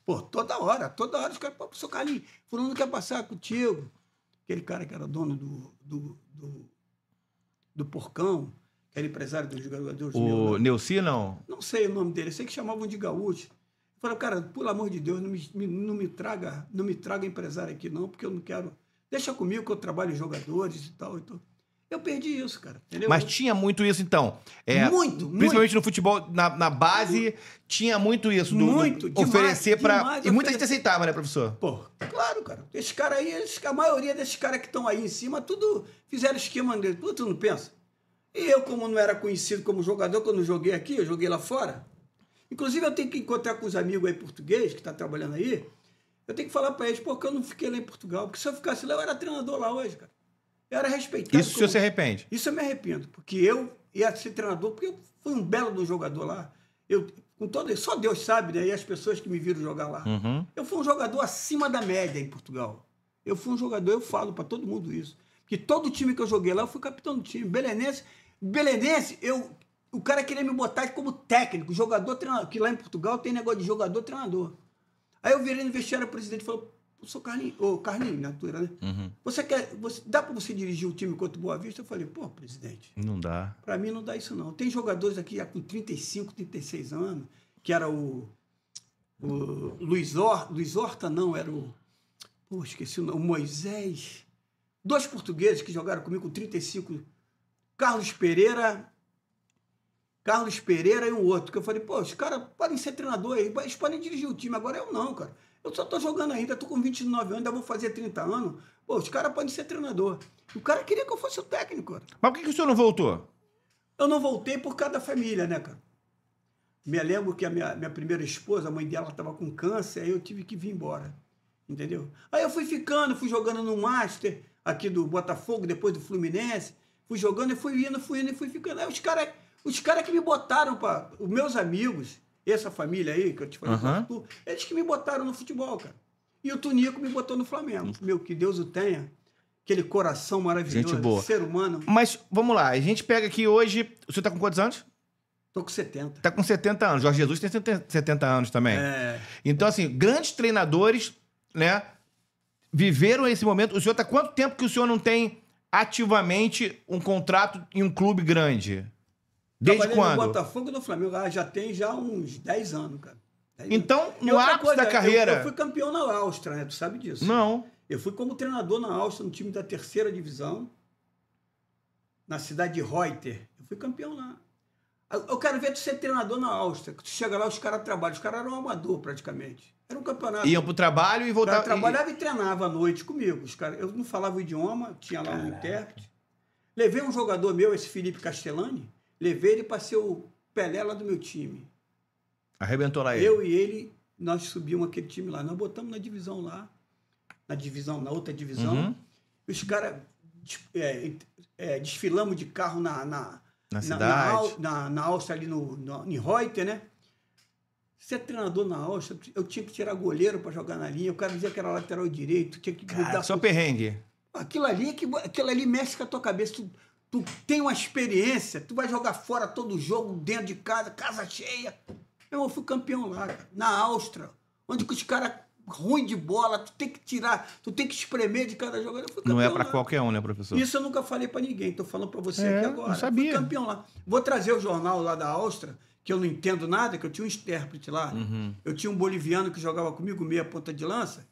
Pô, toda hora os caras, pô, seu Carlinhos, fulano quer passar contigo. Aquele cara que era dono do Porcão, que era empresário dos jogadores. O Neuci, não? Não sei o nome dele, sei que chamavam de gaúcho. Eu falei, cara, por amor de Deus, não me traga empresário aqui não, porque eu não quero... Deixa comigo que eu trabalho em jogadores e tal. Eu perdi isso, cara. Entendeu? Mas tinha muito isso, então. Muito. Principalmente no futebol, na base, tinha muito isso. Muito. Oferecer para... Demais, e muita gente aceitava, né, professor? Pô, claro, cara. Esse cara aí, a maioria desses caras que estão aí em cima, tudo fizeram esquema dele. Tu não pensa? E eu, como não era conhecido como jogador, quando eu joguei aqui, eu joguei lá fora. Inclusive, eu tenho que encontrar com os amigos aí portugueses que estão trabalhando aí. Eu tenho que falar para eles, porque eu não fiquei lá em Portugal. Porque se eu ficasse lá, eu era treinador lá hoje, cara. Eu era respeitado. Isso você se arrepende? Isso eu me arrependo. Porque eu ia ser treinador, porque eu fui um belo do jogador lá. Só Deus sabe, né? E as pessoas que me viram jogar lá. Eu fui um jogador acima da média em Portugal. Eu fui um jogador, eu falo para todo mundo isso. Que todo time que eu joguei lá, eu fui capitão do time. Belenense, O cara queria me botar como técnico, jogador, treinador, que lá em Portugal tem negócio de jogador, treinador. Aí eu virei no vestiário, o presidente falou, sou Carlinhos, Carlinhos, na altura, né? Uhum. Dá pra você dirigir o time contra o Boa Vista? Eu falei, pô, presidente. Não dá. Pra mim não dá isso, não. Tem jogadores aqui já com 35, 36 anos, que era o Luiz Horta, não, era o... Pô, esqueci o nome. O Moisés. 2 portugueses que jogaram comigo com 35. Carlos Pereira e um outro. Que eu falei, pô, os caras podem ser treinadores, eles podem dirigir o time. Agora eu não, cara. Eu só tô jogando ainda, tô com 29 anos, ainda vou fazer 30 anos. Pô, os caras podem ser treinador. O cara queria que eu fosse o técnico, cara. Mas por que o senhor não voltou? Eu não voltei por causa da família, né, cara? Me lembro que a minha primeira esposa, a mãe dela estava com câncer, aí eu tive que vir embora. Entendeu? Aí eu fui fui jogando no Master, aqui do Botafogo, depois do Fluminense. Fui jogando e fui indo e fui ficando. Aí os cara que me botaram para os meus amigos, essa família aí, que eu te falei, Arthur, eles que me botaram no futebol, cara. E o Tunico me botou no Flamengo. Meu, que Deus o tenha. Aquele coração maravilhoso, gente boa. Ser humano. Mas, vamos lá, a gente pega aqui hoje... O senhor tá com quantos anos? Tô com 70. Tá com 70 anos. Jorge Jesus tem 70 anos também. É. Então, assim, grandes treinadores, né, viveram esse momento. O senhor tá quanto tempo que o senhor não tem ativamente um contrato em um clube grande? Desde quando? No Botafogo e no Flamengo. Já tem uns 10 anos, cara. 10 então, anos. no ápice da carreira... Eu fui campeão na Áustria, né? Tu sabe disso. Não. Eu fui como treinador na Áustria, no time da 3ª divisão, na cidade de Reuter. Eu fui campeão lá. Eu quero ver tu ser treinador na Áustria. Tu chega lá, os caras trabalham. Os caras eram amador, praticamente. Era um campeonato. Iam pro trabalho e voltavam... Trabalhava e treinava à noite comigo. Eu não falava o idioma, tinha lá um intérprete. Levei um jogador meu, esse Felipe Castellani, levei ele para ser o Pelé lá do meu time. Arrebentou lá ele. Eu e ele, nós subimos aquele time lá. Nós botamos na divisão lá. Na outra divisão. Uhum. Os caras desfilamos de carro na cidade. Na Áustria, ali em Reuter, né? Ser treinador na Áustria, eu tinha que tirar goleiro para jogar na linha. O cara dizia que era lateral direito, tinha que mudar. Só perrengue. Aquilo ali mexe com a tua cabeça. Tu tem uma experiência, tu vai jogar fora todo jogo, dentro de casa cheia. Eu fui campeão lá, cara, na Áustria, onde que os caras ruim de bola, tu tem que tirar, tu tem que espremer de cada jogador. Eu fui campeão. Não é para qualquer um, né, professor? Isso eu nunca falei para ninguém, tô falando para você aqui agora. Não sabia. Eu fui campeão lá. Vou trazer o jornal lá da Áustria, que eu não entendo nada, que eu tinha um intérprete lá. Uhum. Eu tinha um boliviano que jogava comigo, meia ponta de lança,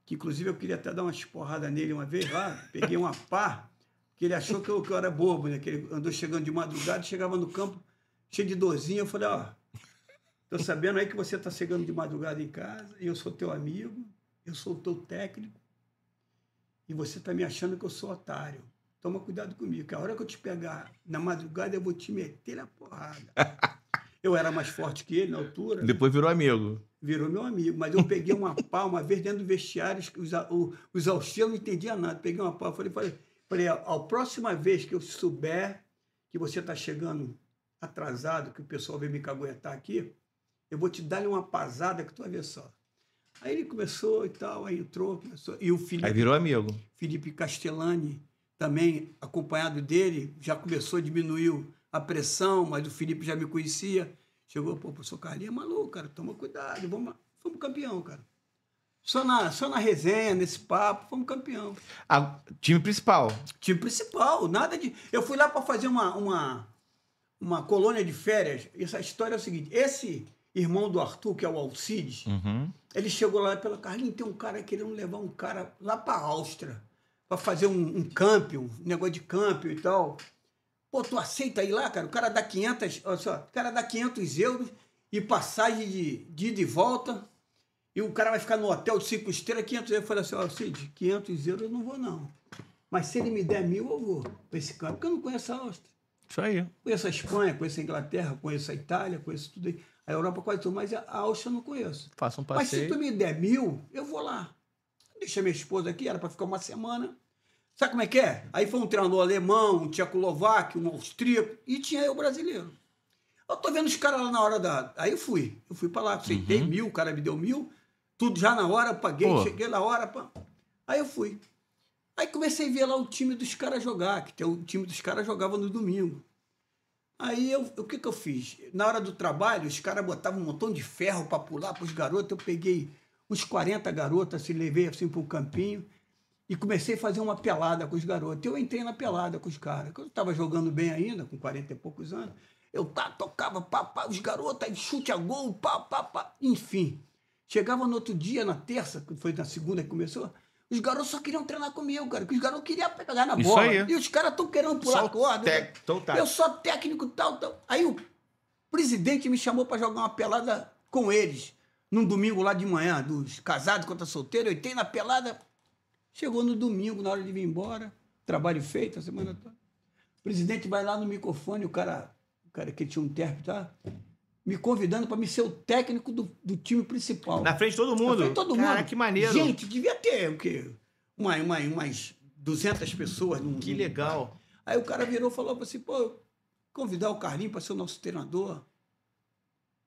que inclusive eu queria até dar uma esporrada nele uma vez lá, peguei uma pá, que ele achou que eu era bobo, né? Que ele andou chegando de madrugada, chegava no campo cheio de dorzinha, eu falei, ó, tô sabendo aí que você tá chegando de madrugada em casa, e eu sou teu amigo, eu sou o teu técnico, e você tá me achando que eu sou otário. Toma cuidado comigo, que a hora que eu te pegar na madrugada, eu vou te meter na porrada. Eu era mais forte que ele na altura. Depois virou amigo. Virou meu amigo, mas eu peguei uma pá uma vez dentro do vestiário, os auxílios não entendiam nada. Peguei uma pá, falei, a próxima vez que eu souber que você está chegando atrasado, que o pessoal veio me caguetar aqui, eu vou te dar uma pasada que tu vai ver só. Aí ele começou e tal, aí entrou, começou. E o Felipe, aí virou amigo. Felipe Castellani, também acompanhado dele, já começou a diminuir a pressão, mas o Felipe já me conhecia. Chegou, pô, professor Carlinhos é maluco, cara, toma cuidado, fomos campeão, cara. Só na resenha, nesse papo, fomos campeão. Time principal. Time principal, nada de... Eu fui lá para fazer uma colônia de férias. Essa história é o seguinte, esse irmão do Arthur, que é o Alcides, ele chegou lá pela Carlinhos, tem um cara querendo levar um cara lá para a Áustria, para fazer um camping, um negócio de camping e tal. Pô, tu aceita ir lá, cara? O cara dá 500, olha só, o cara dá 500 euros e passagem de ida e volta, e o cara vai ficar no hotel de 5 estrelas, 500 euros. Eu falei assim, ó, Cid, 500 euros eu não vou, não. Mas se ele me der 1.000, eu vou para esse campo, porque eu não conheço a Áustria. Isso aí. Conheço a Espanha, conheço a Inglaterra, conheço a Itália, conheço tudo aí. A Europa quase tudo, mas a Áustria eu não conheço. Faça um passeio. Mas se tu me der 1.000, eu vou lá. Deixei minha esposa aqui, era para ficar uma semana. Sabe como é que é? Aí foi um treinador alemão, um tchecoslovaco, um austríaco, e tinha eu brasileiro. Eu tô vendo os caras lá na hora da... Aí eu fui para lá, aceitei 1.000, o cara me deu 1.000, tudo já na hora, eu paguei, cheguei na hora, pá. Aí eu fui. Aí comecei a ver lá o time dos caras jogar, que o time dos caras jogava no domingo. Aí o que eu fiz? Na hora do trabalho, os caras botavam um montão de ferro para pular para os garotos. Eu peguei uns 40 garotas, assim, levei assim para um campinho e comecei a fazer uma pelada com os garotos. Eu entrei na pelada com os caras. Quando eu estava jogando bem ainda, com 40 e poucos anos, eu tocava, pá, os garotos, aí chute a gol, pá. Enfim, chegava no outro dia, na terça, que foi na segunda que começou, os garotos só queriam treinar comigo, cara, porque os garotos queriam pegar na bola. Aí. E os caras estão querendo pular a corda. Eu sou técnico, tal. Aí o presidente me chamou para jogar uma pelada com eles, num domingo lá de manhã, dos casados contra solteiros. Eu entrei na pelada, chegou no domingo, na hora de vir embora, trabalho feito a semana toda. O presidente vai lá no microfone, o cara que tinha um intérprete, tá? Me convidando para me ser o técnico do time principal. Na frente de todo mundo? Na frente de todo mundo. Cara, que maneiro. Gente, devia ter o quê? Umas 200 pessoas. Que legal. Aí o cara virou e falou assim, pô, convidar o Carlinhos para ser o nosso treinador.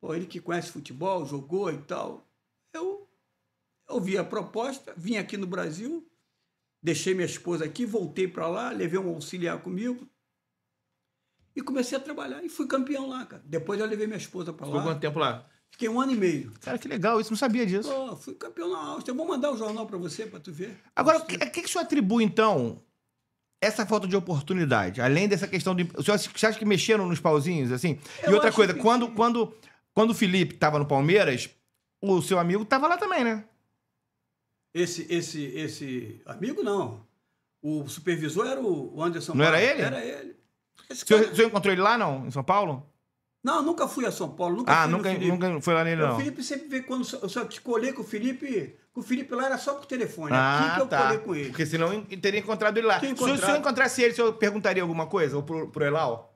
Pô, ele que conhece futebol, jogou e tal. Eu ouvi a proposta, vim aqui no Brasil, deixei minha esposa aqui, voltei para lá, levei um auxiliar comigo, e comecei a trabalhar. E fui campeão lá, cara. Depois eu levei minha esposa para lá. Ficou quanto tempo lá? Fiquei 1 ano e meio. Cara, que legal. Isso não sabia disso. Pô, fui campeão na Áustria. Eu vou mandar o jornal para você, para tu ver. Agora, o que o senhor atribui, então, essa falta de oportunidade? Além dessa questão de... Você acha que mexeram nos pauzinhos, assim? E outra coisa, quando o Felipe estava no Palmeiras, o seu amigo estava lá também, né? Esse amigo, não. O supervisor era o Anderson. Não era ele? Era ele. O senhor encontrou ele lá, não? Em São Paulo? Não, nunca fui a São Paulo. Nunca foi lá nele, não. O Felipe sempre veio quando eu só te colei com o Felipe. Com o Felipe lá era só por telefone. Ah, aqui que eu colei com ele. Porque senão eu teria encontrado ele lá. Se o senhor encontrasse ele, o senhor perguntaria alguma coisa? Ou pro Elal?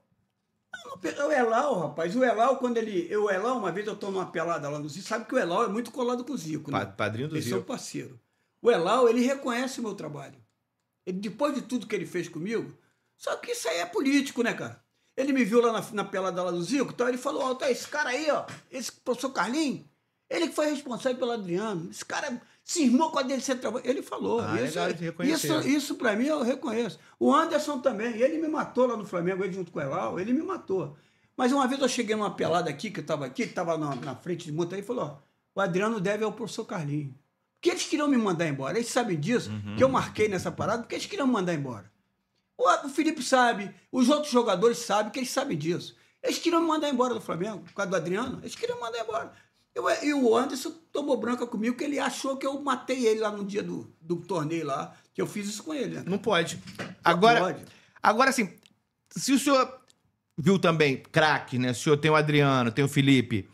Não, o Elal, rapaz. O Elal, quando ele... O Elal, uma vez eu tô numa pelada lá no Zico. Sabe que o Elal é muito colado com o Zico, né? Padrinho do Zico. Esse é o parceiro. O Elal, ele reconhece o meu trabalho. Ele, depois de tudo que ele fez comigo... Só que isso aí é político, né, cara? Ele me viu lá na pelada lá do Zico, então ele falou, ó, tá, esse cara aí, ó, esse professor Carlinhos, ele que foi responsável pelo Adriano, esse cara cismou com a dele ser trabalho. Ele falou. Isso pra mim eu reconheço. O Anderson também, ele me matou lá no Flamengo, ele junto com o Elal, ele me matou. Mas uma vez eu cheguei numa pelada aqui, que eu tava na frente de muita aí, e falou, ó, o Adriano deve ao professor Carlinhos. Porque eles queriam me mandar embora, eles sabem disso, que eu marquei nessa parada, porque eles queriam me mandar embora. O Felipe sabe, os outros jogadores sabem, que eles sabem disso. Eles queriam me mandar embora do Flamengo, por causa do Adriano, eles queriam me mandar embora. E o Anderson tomou bronca comigo, que ele achou que eu matei ele lá no dia do torneio lá, que eu fiz isso com ele. Né? Não pode. Agora, assim, se o senhor viu também craque, né? O senhor tem o Adriano, tem o Felipe,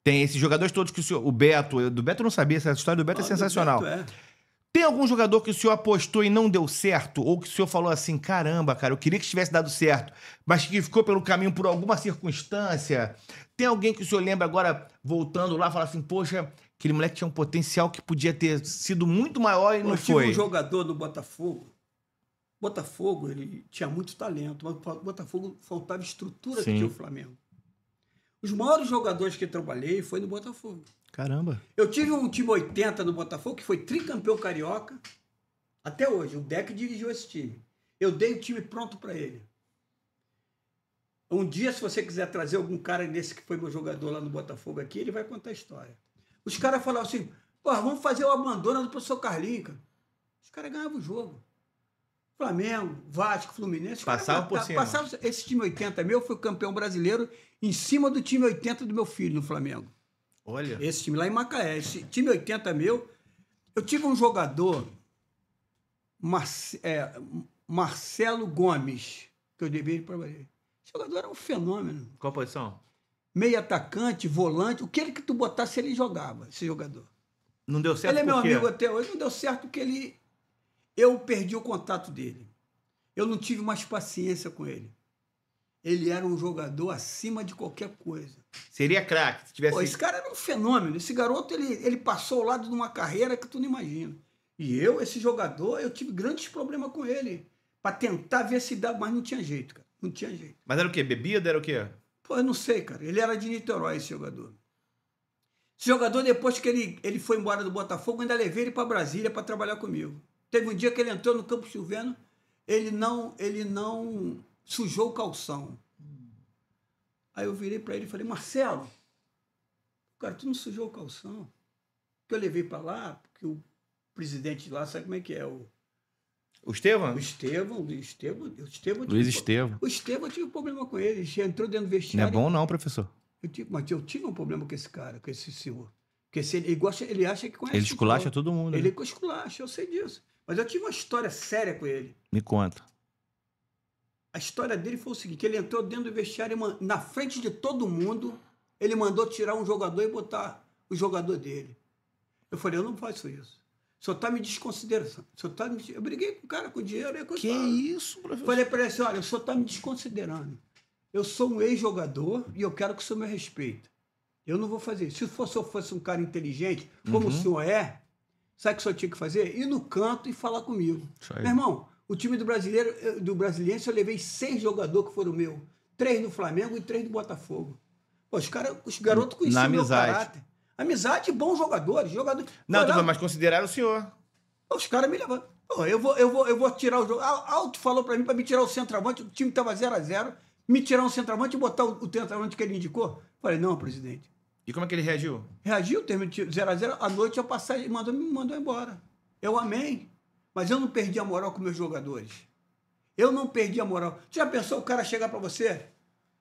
tem esses jogadores todos que o senhor... O Beto, do Beto eu não sabia, essa história do Beto é sensacional. Tem algum jogador que o senhor apostou e não deu certo? Ou que o senhor falou assim, caramba, cara, eu queria que tivesse dado certo, mas que ficou pelo caminho por alguma circunstância? Tem alguém que o senhor lembra agora, voltando lá, fala assim, poxa, aquele moleque tinha um potencial que podia ter sido muito maior e não foi? Eu tive um jogador do Botafogo. Botafogo, ele tinha muito talento, mas o Botafogo faltava estrutura que tinha o Flamengo. Os maiores jogadores que eu trabalhei foi no Botafogo. Caramba. Eu tive um time 80 no Botafogo, que foi tricampeão carioca. Até hoje, o Deck dirigiu esse time. Eu dei o time pronto para ele. Um dia, se você quiser trazer algum cara desse que foi meu jogador lá no Botafogo aqui, ele vai contar a história. Os caras falavam assim, pô, vamos fazer o abandono do professor Carlinhos, cara. Os caras ganhavam o jogo. Flamengo, Vasco, Fluminense. Passavam por cima. Esse time 80 meu foi o campeão brasileiro em cima do time 80 do meu filho no Flamengo. Olha. Esse time lá em Macaé. Esse time 80 meu, eu tive um jogador, Marcelo Gomes, que eu devia ir para ele. Esse jogador era um fenômeno. Qual posição? Meio atacante, volante, o que ele que tu botasse, ele jogava, esse jogador. Não deu certo. Ele é meu amigo até hoje, não deu certo porque eu perdi o contato dele. Eu não tive mais paciência com ele. Ele era um jogador acima de qualquer coisa. Seria craque se tivesse... Pô, esse cara era um fenômeno. Esse garoto, ele passou ao lado de uma carreira que tu não imagina. E esse jogador, eu tive grandes problemas com ele. Pra tentar ver se dava, mas não tinha jeito, cara. Não tinha jeito. Mas era o quê? Bebida? Era o quê? Pô, eu não sei, cara. Ele era de Niterói, esse jogador. Esse jogador, depois que ele foi embora do Botafogo, eu ainda levei ele para Brasília para trabalhar comigo. Teve um dia que ele entrou no campo chovendo, ele não sujou o calção. Aí eu virei para ele e falei, Marcelo, cara, tu não sujou o calção? Que eu levei para lá, porque o presidente lá, sabe como é que é? O Estevão? O Estevão. Luiz Estevão. O Estevão, eu tive um problema com ele. Ele entrou dentro do Não é vestiário. bom não, professor. Mas eu tive um problema com esse cara, com esse senhor. Porque ele acha que conhece. Ele esculacha todo mundo. Ele né? esculacha, eu sei disso. Mas eu tive uma história séria com ele. Me conta. A história dele foi o seguinte, ele entrou dentro do vestiário e na frente de todo mundo, ele mandou tirar um jogador e botar o jogador dele. Eu falei, eu não faço isso. O senhor está me desconsiderando. Eu briguei com o cara com dinheiro. Que isso, professor? Falei para ele assim, olha, o senhor está me desconsiderando. Eu sou um ex-jogador e eu quero que o senhor me respeite. Eu não vou fazer isso. Se eu fosse um cara inteligente, como o senhor é, sabe o que o senhor tinha que fazer? Ir no canto e falar comigo. Meu irmão, o time do Brasiliense eu levei 6 jogadores que foram meu. 3 do Flamengo e 3 do Botafogo. Pô, os garotos conheciam meu caráter. Amizade, bons jogadores. Não, mas consideraram o senhor. Os caras me levaram. Pô, eu vou tirar o jogo. Alto falou pra mim pra me tirar o centroavante, o time tava 0-0, me tirar um centroavante e botar o centroavante que ele indicou. Falei, não, presidente. E como é que ele reagiu? Reagiu, terminou 0-0, à noite eu passei e me mandou embora. Eu amei, mas eu não perdi a moral com meus jogadores. Eu não perdi a moral. Tu já pensou o cara chegar pra você?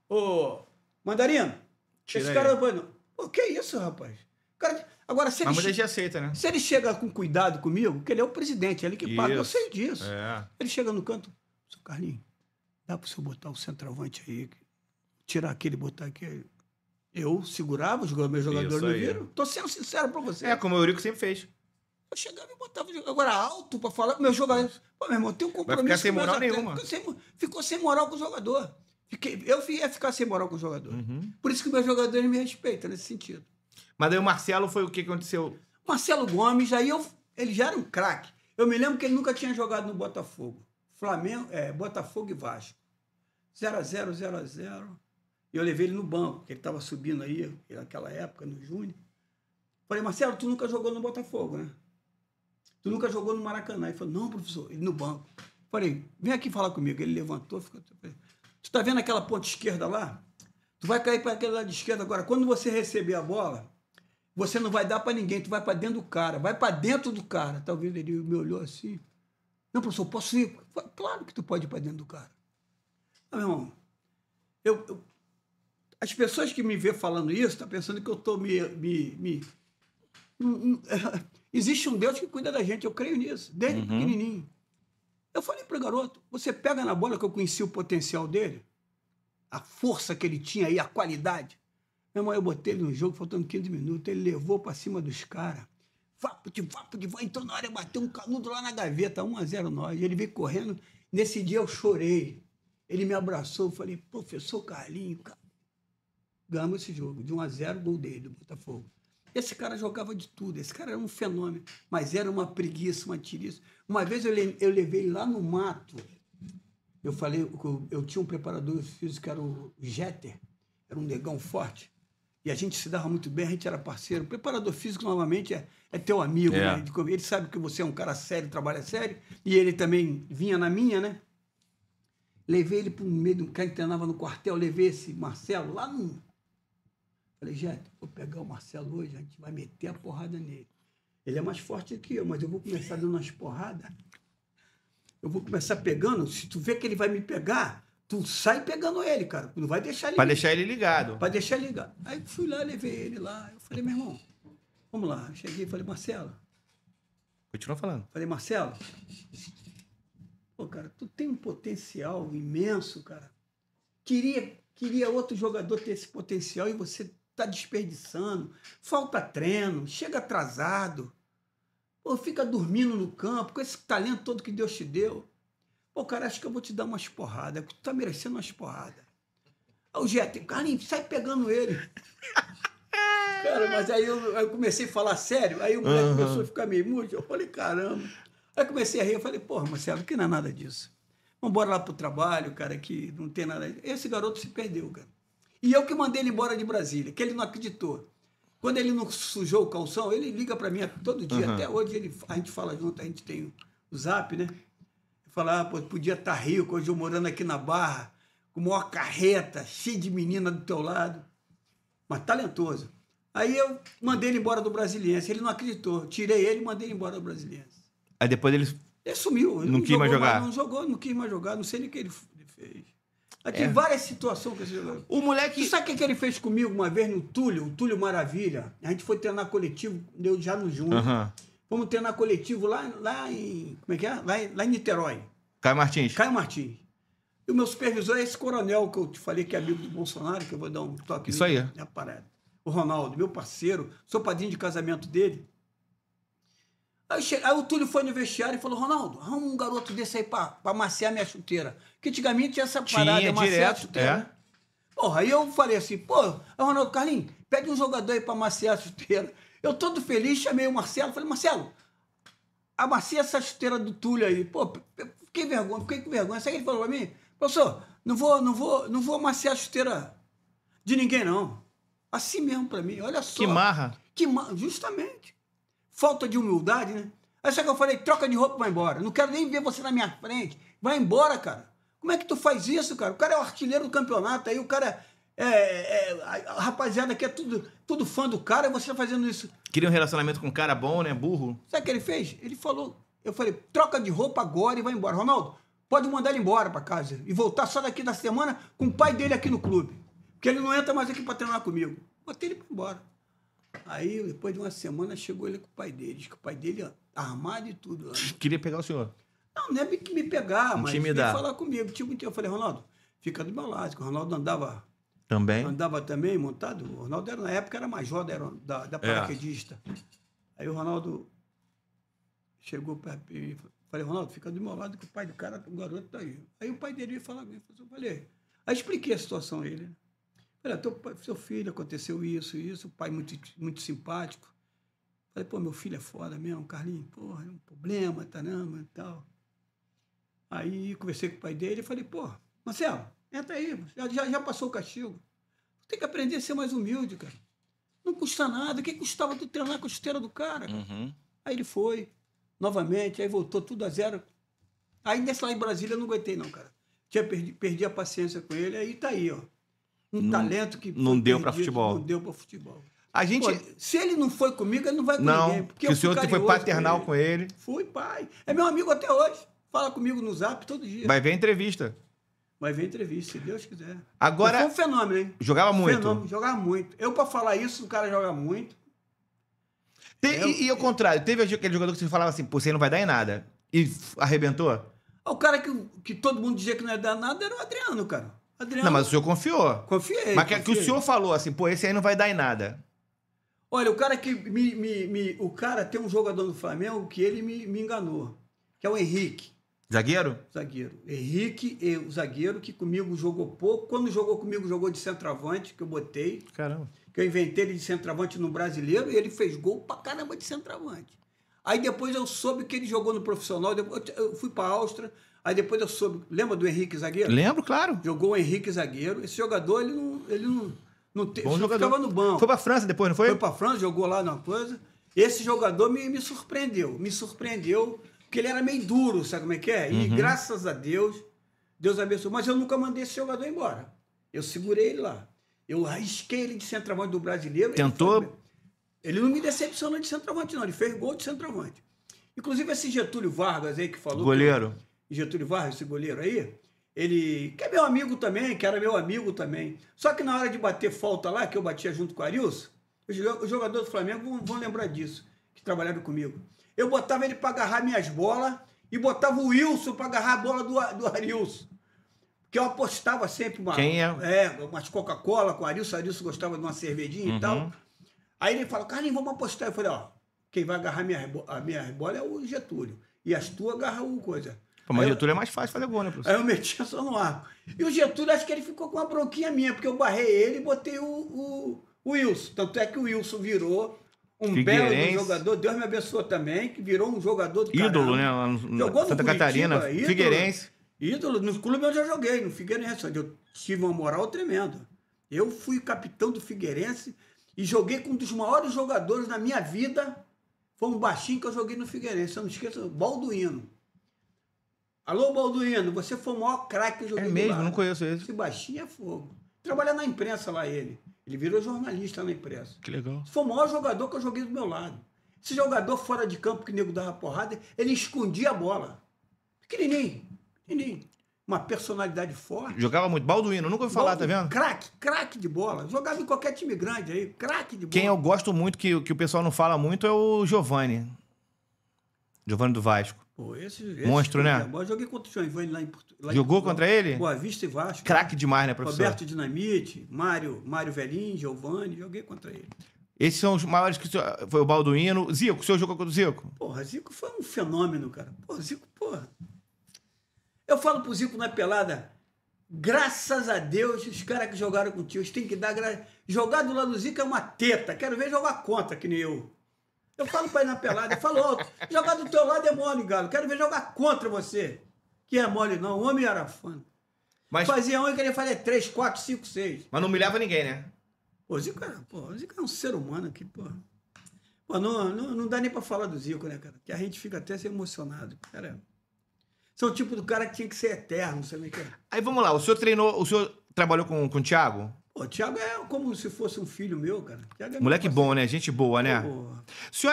Ô, Mandarino, esse cara... Pô, que isso, rapaz? Cara, agora, mas muita gente aceita, né? Se ele chega com cuidado comigo, que ele é o presidente, ele que paga, eu sei disso. É. Ele chega no canto, seu Carlinhos, dá para o senhor botar o centroavante aí, tirar aquele e botar aqui. Eu segurava, os meus jogadores não viram. Tô sendo sincero para você. É, como o Eurico sempre fez. Eu chegava e botava agora alto para falar com meus jogadores. Pô, meu irmão, tem um compromisso. Vai ficar sem moral nenhuma. Ficou sem moral com o jogador. Eu ia ficar sem moral com o jogador. Por isso que meus jogadores me respeitam nesse sentido. Mas daí o Marcelo foi o que aconteceu? Marcelo Gomes, ele já era um craque. Eu me lembro que ele nunca tinha jogado no Botafogo. Botafogo e Vasco. 0-0, 0-0. E eu levei ele no banco, porque ele estava subindo aí, naquela época, no Júnior. Falei, Marcelo, tu nunca jogou no Botafogo, né? Tu nunca jogou no Maracanã. Ele falou, não, professor, ele no banco. Falei, vem aqui falar comigo. Ele levantou, ficou... Tu tá vendo aquela ponta esquerda lá? Tu vai cair para aquele lado esquerdo agora. Quando você receber a bola, você não vai dar para ninguém, tu vai para dentro do cara. Vai para dentro do cara. Talvez ele me olhou assim. Não, professor, posso ir? Claro que tu pode ir para dentro do cara. Ah, meu irmão, as pessoas que me vê falando isso estão pensando que eu estou Existe um Deus que cuida da gente, eu creio nisso, desde pequenininho. Eu falei para o garoto, você pega na bola que eu conheci o potencial dele, a força que ele tinha aí, a qualidade. Meu irmão, eu botei ele no jogo, faltando 15 minutos, ele levou para cima dos caras. Vapo de vapo. Então, na hora, bateu um canudo lá na gaveta, 1-0 nós. Ele veio correndo. Nesse dia eu chorei. Ele me abraçou, eu falei, professor Carlinhos, cara. Ganhamos esse jogo, de 1-0, gol dele, do Botafogo. Esse cara jogava de tudo, esse cara era um fenômeno, mas era uma preguiça, uma tiriça. Uma vez eu levei ele lá no mato, eu falei, eu tinha um preparador físico que era o Jeter, era um negão forte, e a gente se dava muito bem, a gente era parceiro. O preparador físico, normalmente, é teu amigo, né? Ele sabe que você é um cara sério, trabalha sério, e ele também vinha na minha, né? Levei ele para o meio do cara que treinava no quartel, levei esse Marcelo lá no... Falei, Jeter, vou pegar o Marcelo hoje, a gente vai meter a porrada nele. Ele é mais forte que eu, mas eu vou começar dando umas porradas. Eu vou começar pegando, se tu vê que ele vai me pegar, tu sai pegando ele, cara. Não vai deixar ele... Para deixar ele ligado. Para deixar ele ligado. Aí fui lá, levei ele lá. Eu falei, meu irmão, vamos lá. Eu cheguei e falei, Marcelo. Continua falando. Falei, Marcelo, pô, cara, tu tem um potencial imenso, cara. Queria outro jogador ter esse potencial e você tá desperdiçando. Falta treino, chega atrasado. Pô, fica dormindo no campo com esse talento todo que Deus te deu. Pô, cara, acho que eu vou te dar umas porradas. Tu tá merecendo umas porradas. Aí o Jeter, Carlinhos, sai pegando ele. Cara, mas aí eu comecei a falar sério. Aí o moleque começou a ficar meio mudo. Eu falei, caramba. Aí comecei a rir. Eu falei, porra, Marcelo, que não é nada disso. Vamos embora lá pro trabalho, cara, que não tem nada. Esse garoto se perdeu, cara. E eu que mandei ele embora de Brasília, que ele não acreditou. Quando ele não sujou o calção, ele liga para mim todo dia. Até hoje a gente fala junto, a gente tem o Zap, né? Fala, pô, podia estar rico, hoje eu morando aqui na Barra, com maior carreta, cheio de menina do teu lado, mas talentoso. Aí eu mandei ele embora do Brasiliense, ele não acreditou. Tirei ele e mandei ele embora do Brasiliense. Aí depois ele sumiu. Ele não quis mais jogar. Não jogou, não quis mais jogar, não sei nem o que ele fez. Tem várias situações que esse jogador... O moleque... Tu sabe o que ele fez comigo uma vez no Túlio? O Túlio Maravilha. A gente foi treinar coletivo, deu já no junho. Fomos treinar coletivo lá em... Como é que é? Lá em Niterói. Caio Martins. Caio Martins. E o meu supervisor é esse coronel que eu te falei que é amigo do Bolsonaro, que eu vou dar um toque. Isso aí. Na parada. O Ronaldo, meu parceiro, sou padrinho de casamento dele. Aí o Túlio foi no vestiário e falou: Ronaldo, arruma um garoto desse aí pra amaciar minha chuteira. Porque antigamente tinha essa parada, amaciar direto, a chuteira. Porra, aí eu falei assim: Ronaldo, Carlinhos, pede um jogador aí pra amaciar a chuteira. Eu todo feliz, chamei o Marcelo, falei: Marcelo, amacia essa chuteira do Túlio aí. Pô, fiquei com vergonha. Sabe o que ele falou pra mim? Professor, não vou amaciar a chuteira de ninguém, não. Assim mesmo pra mim, olha só. Que marra. Justamente. Falta de humildade, né? Aí só que eu falei, troca de roupa e vai embora. Não quero nem ver você na minha frente. Vai embora, cara. Como é que tu faz isso, cara? O cara é o artilheiro do campeonato, aí o cara a rapaziada aqui é tudo fã do cara, e você tá fazendo isso. Queria um relacionamento com um cara bom, né? Burro. Sabe o que ele fez? Ele falou, eu falei, troca de roupa agora e vai embora. Ronaldo, pode mandar ele embora pra casa e voltar só daqui da semana com o pai dele aqui no clube. Porque ele não entra mais aqui pra treinar comigo. Botei ele pra embora. Aí, depois de uma semana, chegou ele com o pai dele. Diz que o pai dele, ó, armado e tudo. Queria pegar o senhor. Não é me pegar, mas intimidar. Veio falar comigo. Eu falei, Ronaldo, fica do meu lado. O Ronaldo andava também montado. O Ronaldo, na época, era major da paraquedista. Aí o Ronaldo chegou para mim. Falei, Ronaldo, fica do meu lado que o pai do cara, o garoto tá aí. Aí o pai dele veio falar comigo. Eu falei, aí expliquei a situação a ele. Olha, seu filho, aconteceu isso, o pai muito simpático. Falei, meu filho é foda mesmo, Carlinhos, porra, é um problema, caramba e tal. Aí conversei com o pai dele e falei, Marcelo, entra aí, já passou o castigo. Tem que aprender a ser mais humilde, cara. Não custa nada, o que custava tu treinar com a chuteira do cara? Aí ele foi, novamente, aí voltou tudo a zero. Aí nessa lá em Brasília eu não aguentei não, cara. Perdi a paciência com ele, aí tá aí, ó. Talento que não deu para futebol. Não deu para futebol. A gente... se ele não foi comigo, ele não vai com ninguém. Porque o senhor foi paternal com ele. Fui, pai. É meu amigo até hoje. Fala comigo no Zap todo dia. Vai ver a entrevista. Vai ver a entrevista, se Deus quiser. Agora... Foi um fenômeno, hein? Jogava muito. Fenômeno, jogava muito. Eu, para falar isso, o cara joga muito. E ao contrário, teve aquele jogador que você falava assim, você não vai dar em nada. E arrebentou? O cara que todo mundo dizia que não ia dar nada era o Adriano, cara. Não, mas o senhor confiou. Confiei. Mas que o senhor falou assim, esse aí não vai dar em nada. Olha, o cara que o cara tem um jogador do Flamengo que ele me enganou, que é o Henrique. Zagueiro? Zagueiro. Henrique, o zagueiro, que comigo jogou pouco. Quando jogou comigo, jogou de centroavante, que eu botei. Caramba. Que eu inventei ele de centroavante no Brasileiro e ele fez gol pra caramba de centroavante. Aí depois eu soube que ele jogou no profissional, eu fui pra Áustria. Aí depois eu soube... Lembra do Henrique Zagueiro? Lembro, claro. Jogou o Henrique Zagueiro. Esse jogador, ele não Bom jogador. Ficava no banco. Foi pra França depois, não foi? Foi pra França, jogou lá numa coisa. Esse jogador me surpreendeu. Me surpreendeu, porque ele era meio duro, sabe como é que é? E graças a Deus, Deus abençoou. Mas eu nunca mandei esse jogador embora. Eu segurei ele lá. Eu arrisquei ele de centroavante do Brasileiro. Tentou? Ele não me decepcionou de centroavante, não. Ele fez gol de centroavante. Inclusive esse Getúlio Vargas aí que falou... Goleiro. Getúlio Vargas, esse goleiro aí, ele, que é meu amigo também, que era meu amigo também. Só que na hora de bater falta lá, que eu batia junto com o Arilson, os jogadores do Flamengo vão lembrar disso, que trabalharam comigo. Eu botava ele para agarrar minhas bolas e botava o Wilson para agarrar a bola do Arilson. Porque eu apostava sempre umas Coca-Cola com o Arilson gostava de uma cervejinha e tal. Aí ele falou, Carlinhos, vamos apostar. Eu falei, quem vai agarrar a minha bola é o Getúlio. E as tuas agarram o coisa. Mas o Getúlio é mais fácil fazer gol, né, professor? Aí eu metia só no arco. E o Getúlio, acho que ele ficou com uma bronquinha minha, porque eu barrei ele e botei o Wilson. Tanto é que o Wilson virou um belo jogador. Deus me abençoou também, que virou um jogador do ídolo, caramba. Né? Jogou no Santa Curitiba, Catarina, ídolo, Figueirense. Ídolo. No clube eu já joguei, no Figueirense. Eu tive uma moral tremenda. Eu fui capitão do Figueirense e joguei com um dos maiores jogadores da minha vida. Foi um baixinho que eu joguei no Figueirense. Eu não esqueço, Balduino. Alô, Balduino, você foi o maior craque que eu joguei É do mesmo, lado. não conheço esse. Esse baixinho é fogo. Trabalha na imprensa lá, ele. Ele virou jornalista na imprensa. Que legal. Esse foi o maior jogador que eu joguei do meu lado. Esse jogador fora de campo que o nego dava porrada, ele escondia a bola. Pequenininho. Uma personalidade forte. Jogava muito. Balduino, nunca ouvi falar, tá vendo? Craque de bola. Jogava em qualquer time grande aí, craque de bola. Quem eu gosto muito, que o pessoal não fala muito, é o Giovani. Giovani do Vasco. Pô, esse Monstro, né? Eu joguei contra o Giovani lá em Portugal. Jogou contra ele? Boa Vista e Vasco. Craque demais, né, professor? Roberto Dinamite, Mário Velhin, Giovani, joguei contra ele. Esses são os maiores que foi o Balduino. Zico, o senhor jogou contra o Zico? Porra, Zico foi um fenômeno, cara. Porra, Zico, porra. Eu falo pro Zico na pelada, graças a Deus, os caras que jogaram contigo, eles têm que dar graça. Jogar do lado do Zico é uma teta. Quero ver jogar contra, que nem eu. Eu falo pra ir na pelada, eu falo alto. Jogar do teu lado é mole, galo. Quero ver jogar contra você. Que é mole, não. O homem era fã. Mas... Fazia um e queria fazer 3, 4, 5, 6. Mas não humilhava ninguém, né? Pô, o Zico é um ser humano aqui, pô. Pô, não dá nem pra falar do Zico, né, cara? Que a gente fica até assim emocionado. Cara, são o tipo do cara que tinha que ser eterno, sabe o que é? Aí vamos lá, o senhor trabalhou com o Thiago? Pô, o Thiago é como se fosse um filho meu, cara. Thiago é Moleque bom, né? Gente boa, né? Pô. O senhor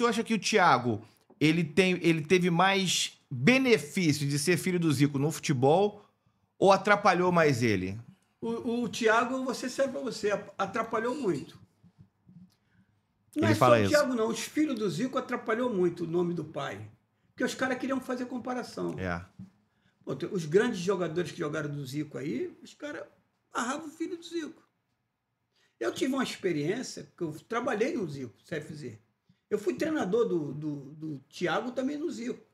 acha que o Thiago ele teve mais benefício de ser filho do Zico no futebol ou atrapalhou mais ele? O Thiago, você serve pra você, atrapalhou muito. Não Ele é fala só o isso. Thiago, não. Os filhos do Zico atrapalhou muito o nome do pai. Porque os caras queriam fazer comparação. É. Pô, os grandes jogadores que jogaram do Zico aí, os caras barravam o filho do Zico. Eu tive uma experiência, que eu trabalhei no Zico, CFZ. Eu fui treinador do Thiago também no Zico.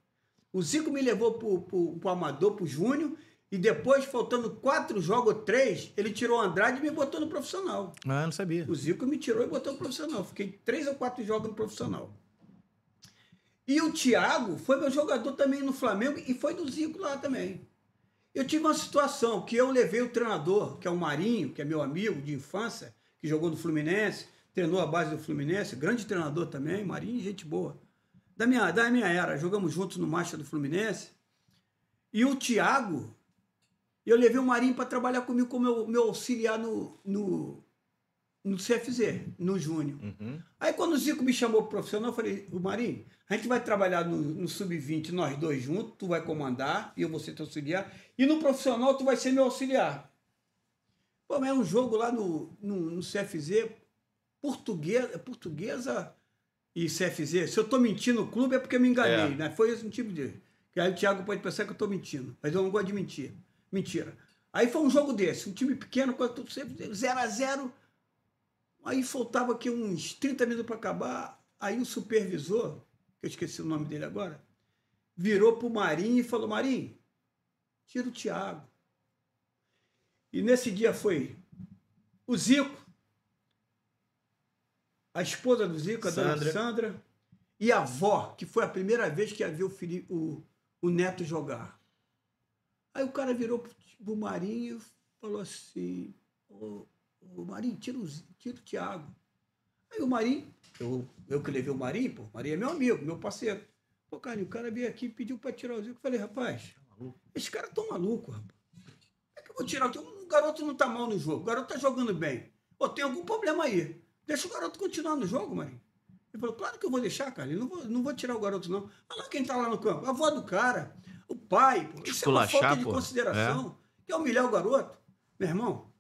O Zico me levou pro Amador, pro Júnior, e depois, faltando 4 jogos ou 3, ele tirou o Andrade e me botou no profissional. Ah, não sabia. O Zico me tirou e botou no profissional. Fiquei 3 ou 4 jogos no profissional. E o Thiago foi meu jogador também no Flamengo e foi do Zico lá também. Eu tive uma situação que eu levei o treinador, que é o Marinho, que é meu amigo de infância, que jogou no Fluminense, treinou a base do Fluminense, grande treinador também, Marinho, gente boa. Da minha era, jogamos juntos no Marcha do Fluminense. E o Thiago, eu levei o Marinho para trabalhar comigo como meu auxiliar no CFZ, no Júnior. Uhum. Aí quando o Zico me chamou pro profissional, eu falei, o Marinho, a gente vai trabalhar no Sub-20, nós dois juntos, tu vai comandar e eu vou ser teu auxiliar, e no profissional tu vai ser meu auxiliar. Pô, mas é um jogo lá no CFZ, portuguesa e CFZ. Se eu tô mentindo no clube é porque eu me enganei, né? Foi esse um tipo de... Que aí o Thiago pode pensar que eu tô mentindo, mas eu não gosto de mentir. Mentira. Aí foi um jogo desse, um time pequeno, 0-0, aí faltava aqui uns 30 minutos para acabar, aí o supervisor, que eu esqueci o nome dele agora, virou pro Marinho e falou, Marinho, tira o Thiago. E nesse dia foi o Zico, a esposa do Zico, a dona Sandra, e a avó, que foi a primeira vez que ia ver o neto jogar. Aí o cara virou pro Marinho e falou assim, ô Marinho, tira o Thiago. Aí o Marinho, eu que levei o Marinho, pô, o Marinho é meu amigo, meu parceiro. Pô, cara, o cara veio aqui e pediu pra tirar o Zico. Eu falei, rapaz, esses caras tão malucos, rapaz. Como é que eu vou tirar o Zico? O garoto não tá mal no jogo, o garoto tá jogando bem. Pô, tem algum problema aí. Deixa o garoto continuar no jogo, Marinho. Ele falou, claro que eu vou deixar, cara. Eu não vou tirar o garoto, não. Olha lá quem tá lá no campo. A avó do cara, o pai, pô. Isso é uma falta de consideração. Quer humilhar o garoto? Meu irmão,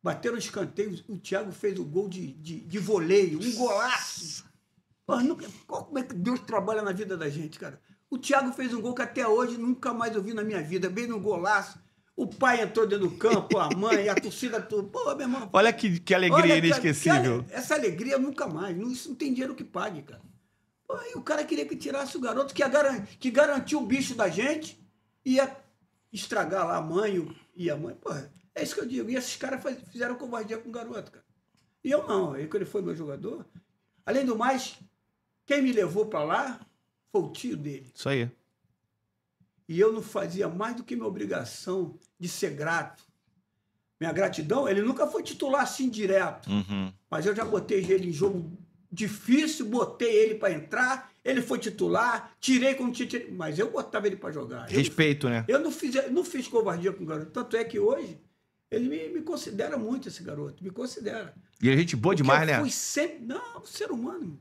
bateram os escanteios, o Thiago fez o gol de voleio, um golaço. Pô, como é que Deus trabalha na vida da gente, cara? O Thiago fez um gol que até hoje nunca mais eu vi na minha vida, bem no golaço. O pai entrou dentro do campo, a mãe, a torcida, tudo. Pô, meu irmão. Olha que alegria inesquecível. Essa alegria nunca mais. Isso não tem dinheiro que pague, cara. Pô, e o cara queria que tirasse o garoto que garantiu o bicho da gente e ia estragar lá a mãe e a mãe. Pô, é isso que eu digo. E esses caras fizeram covardia com o garoto, cara. E eu não. Aí, quando ele foi meu jogador. Além do mais, quem me levou para lá foi o tio dele. Isso aí. E eu não fazia mais do que minha obrigação de ser grato. Minha gratidão, ele nunca foi titular assim direto. Uhum. Mas eu já botei ele em jogo difícil, botei ele para entrar, ele foi titular, tirei como titular, mas eu botava ele para jogar. Respeito, né? Eu não fiz covardia com o garoto. Tanto é que hoje ele me considera muito, esse garoto. Me considera. E a gente boa demais, né? Fui sempre... Não, ser humano.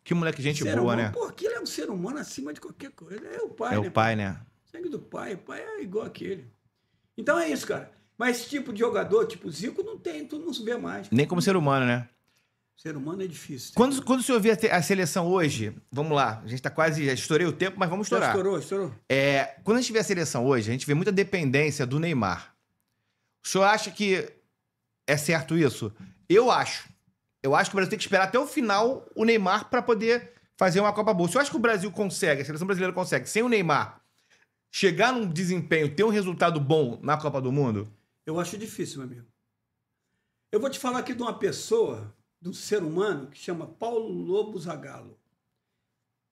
Que moleque gente ser boa, humano, né? Pô, aquele é um ser humano acima de qualquer coisa. É o pai, É né? o pai, né? Sangue do pai. O pai é igual aquele. Então é isso, cara. Mas esse tipo de jogador, tipo Zico, não tem. Tu não se vê mais. Nem como ser humano, né? Ser humano é difícil. Quando o senhor vê a seleção hoje, vamos lá, a gente tá quase, já estourei o tempo, mas vamos estourar. Já estourou. Quando a gente vê a seleção hoje, a gente vê muita dependência do Neymar. O senhor acha que é certo isso? Eu acho. Eu acho que o Brasil tem que esperar até o final o Neymar para poder fazer uma Copa boa. O senhor acha que o Brasil consegue, a seleção brasileira consegue, sem o Neymar, chegar num desempenho, ter um resultado bom na Copa do Mundo? Eu acho difícil, meu amigo. Eu vou te falar aqui de uma pessoa, de um ser humano, que chama Paulo Lobo Zagallo.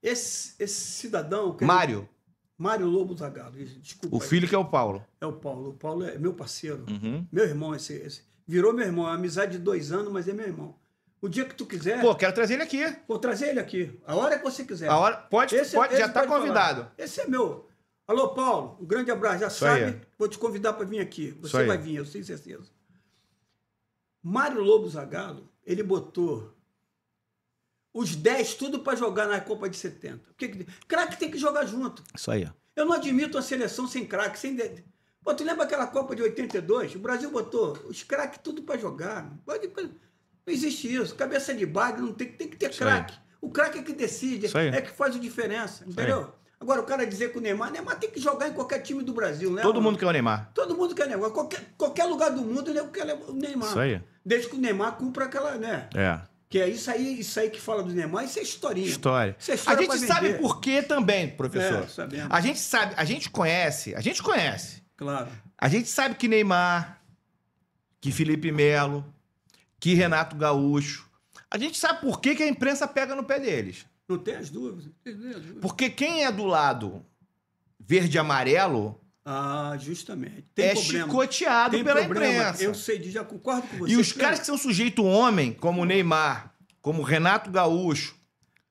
Esse cidadão... Mário Lobo Zagallo, desculpa. O filho que é o Paulo. É o Paulo. O Paulo é meu parceiro. Uhum. Meu irmão, esse. Virou meu irmão. É uma amizade de 2 anos, mas é meu irmão. O dia que tu quiser... Pô, quero trazer ele aqui. Vou trazer ele aqui. A hora que você quiser. A hora, pode, já tá convidado. Falar. Esse é meu. Alô, Paulo. Um grande abraço. Já sabe, vou te convidar para vir aqui. Você vai vir, eu tenho certeza. Mário Lobo Zagallo, ele botou os 10 tudo para jogar na Copa de 70. Craque tem que jogar junto. Isso aí. Eu não admito uma seleção sem craque, sem... Pô, tu lembra aquela Copa de 82? O Brasil botou os craques tudo para jogar. Não existe isso. Cabeça de bagre, não tem que ter craque. O craque é que decide, é que faz a diferença, entendeu? Agora, o cara dizer que o Neymar tem que jogar em qualquer time do Brasil, né? Todo mundo quer o Neymar. Todo mundo quer o Neymar. Qualquer lugar do mundo, ele quer o Neymar. Isso aí. Desde que o Neymar cumpra aquela, né? Que é isso aí que fala do Neymar, isso é historinha. História. Isso é história. A gente sabe por quê também, professor. Sabemos. A gente sabe, a gente conhece. Claro. A gente sabe que Neymar, que Felipe Melo, que Renato Gaúcho. A gente sabe por que a imprensa pega no pé deles. Não tem as dúvidas. Porque quem é do lado verde e amarelo... justamente. Tem problema. Chicoteado pela imprensa. Eu sei, já concordo com você. E os caras que são sujeito homem, como o Neymar, como o Renato Gaúcho,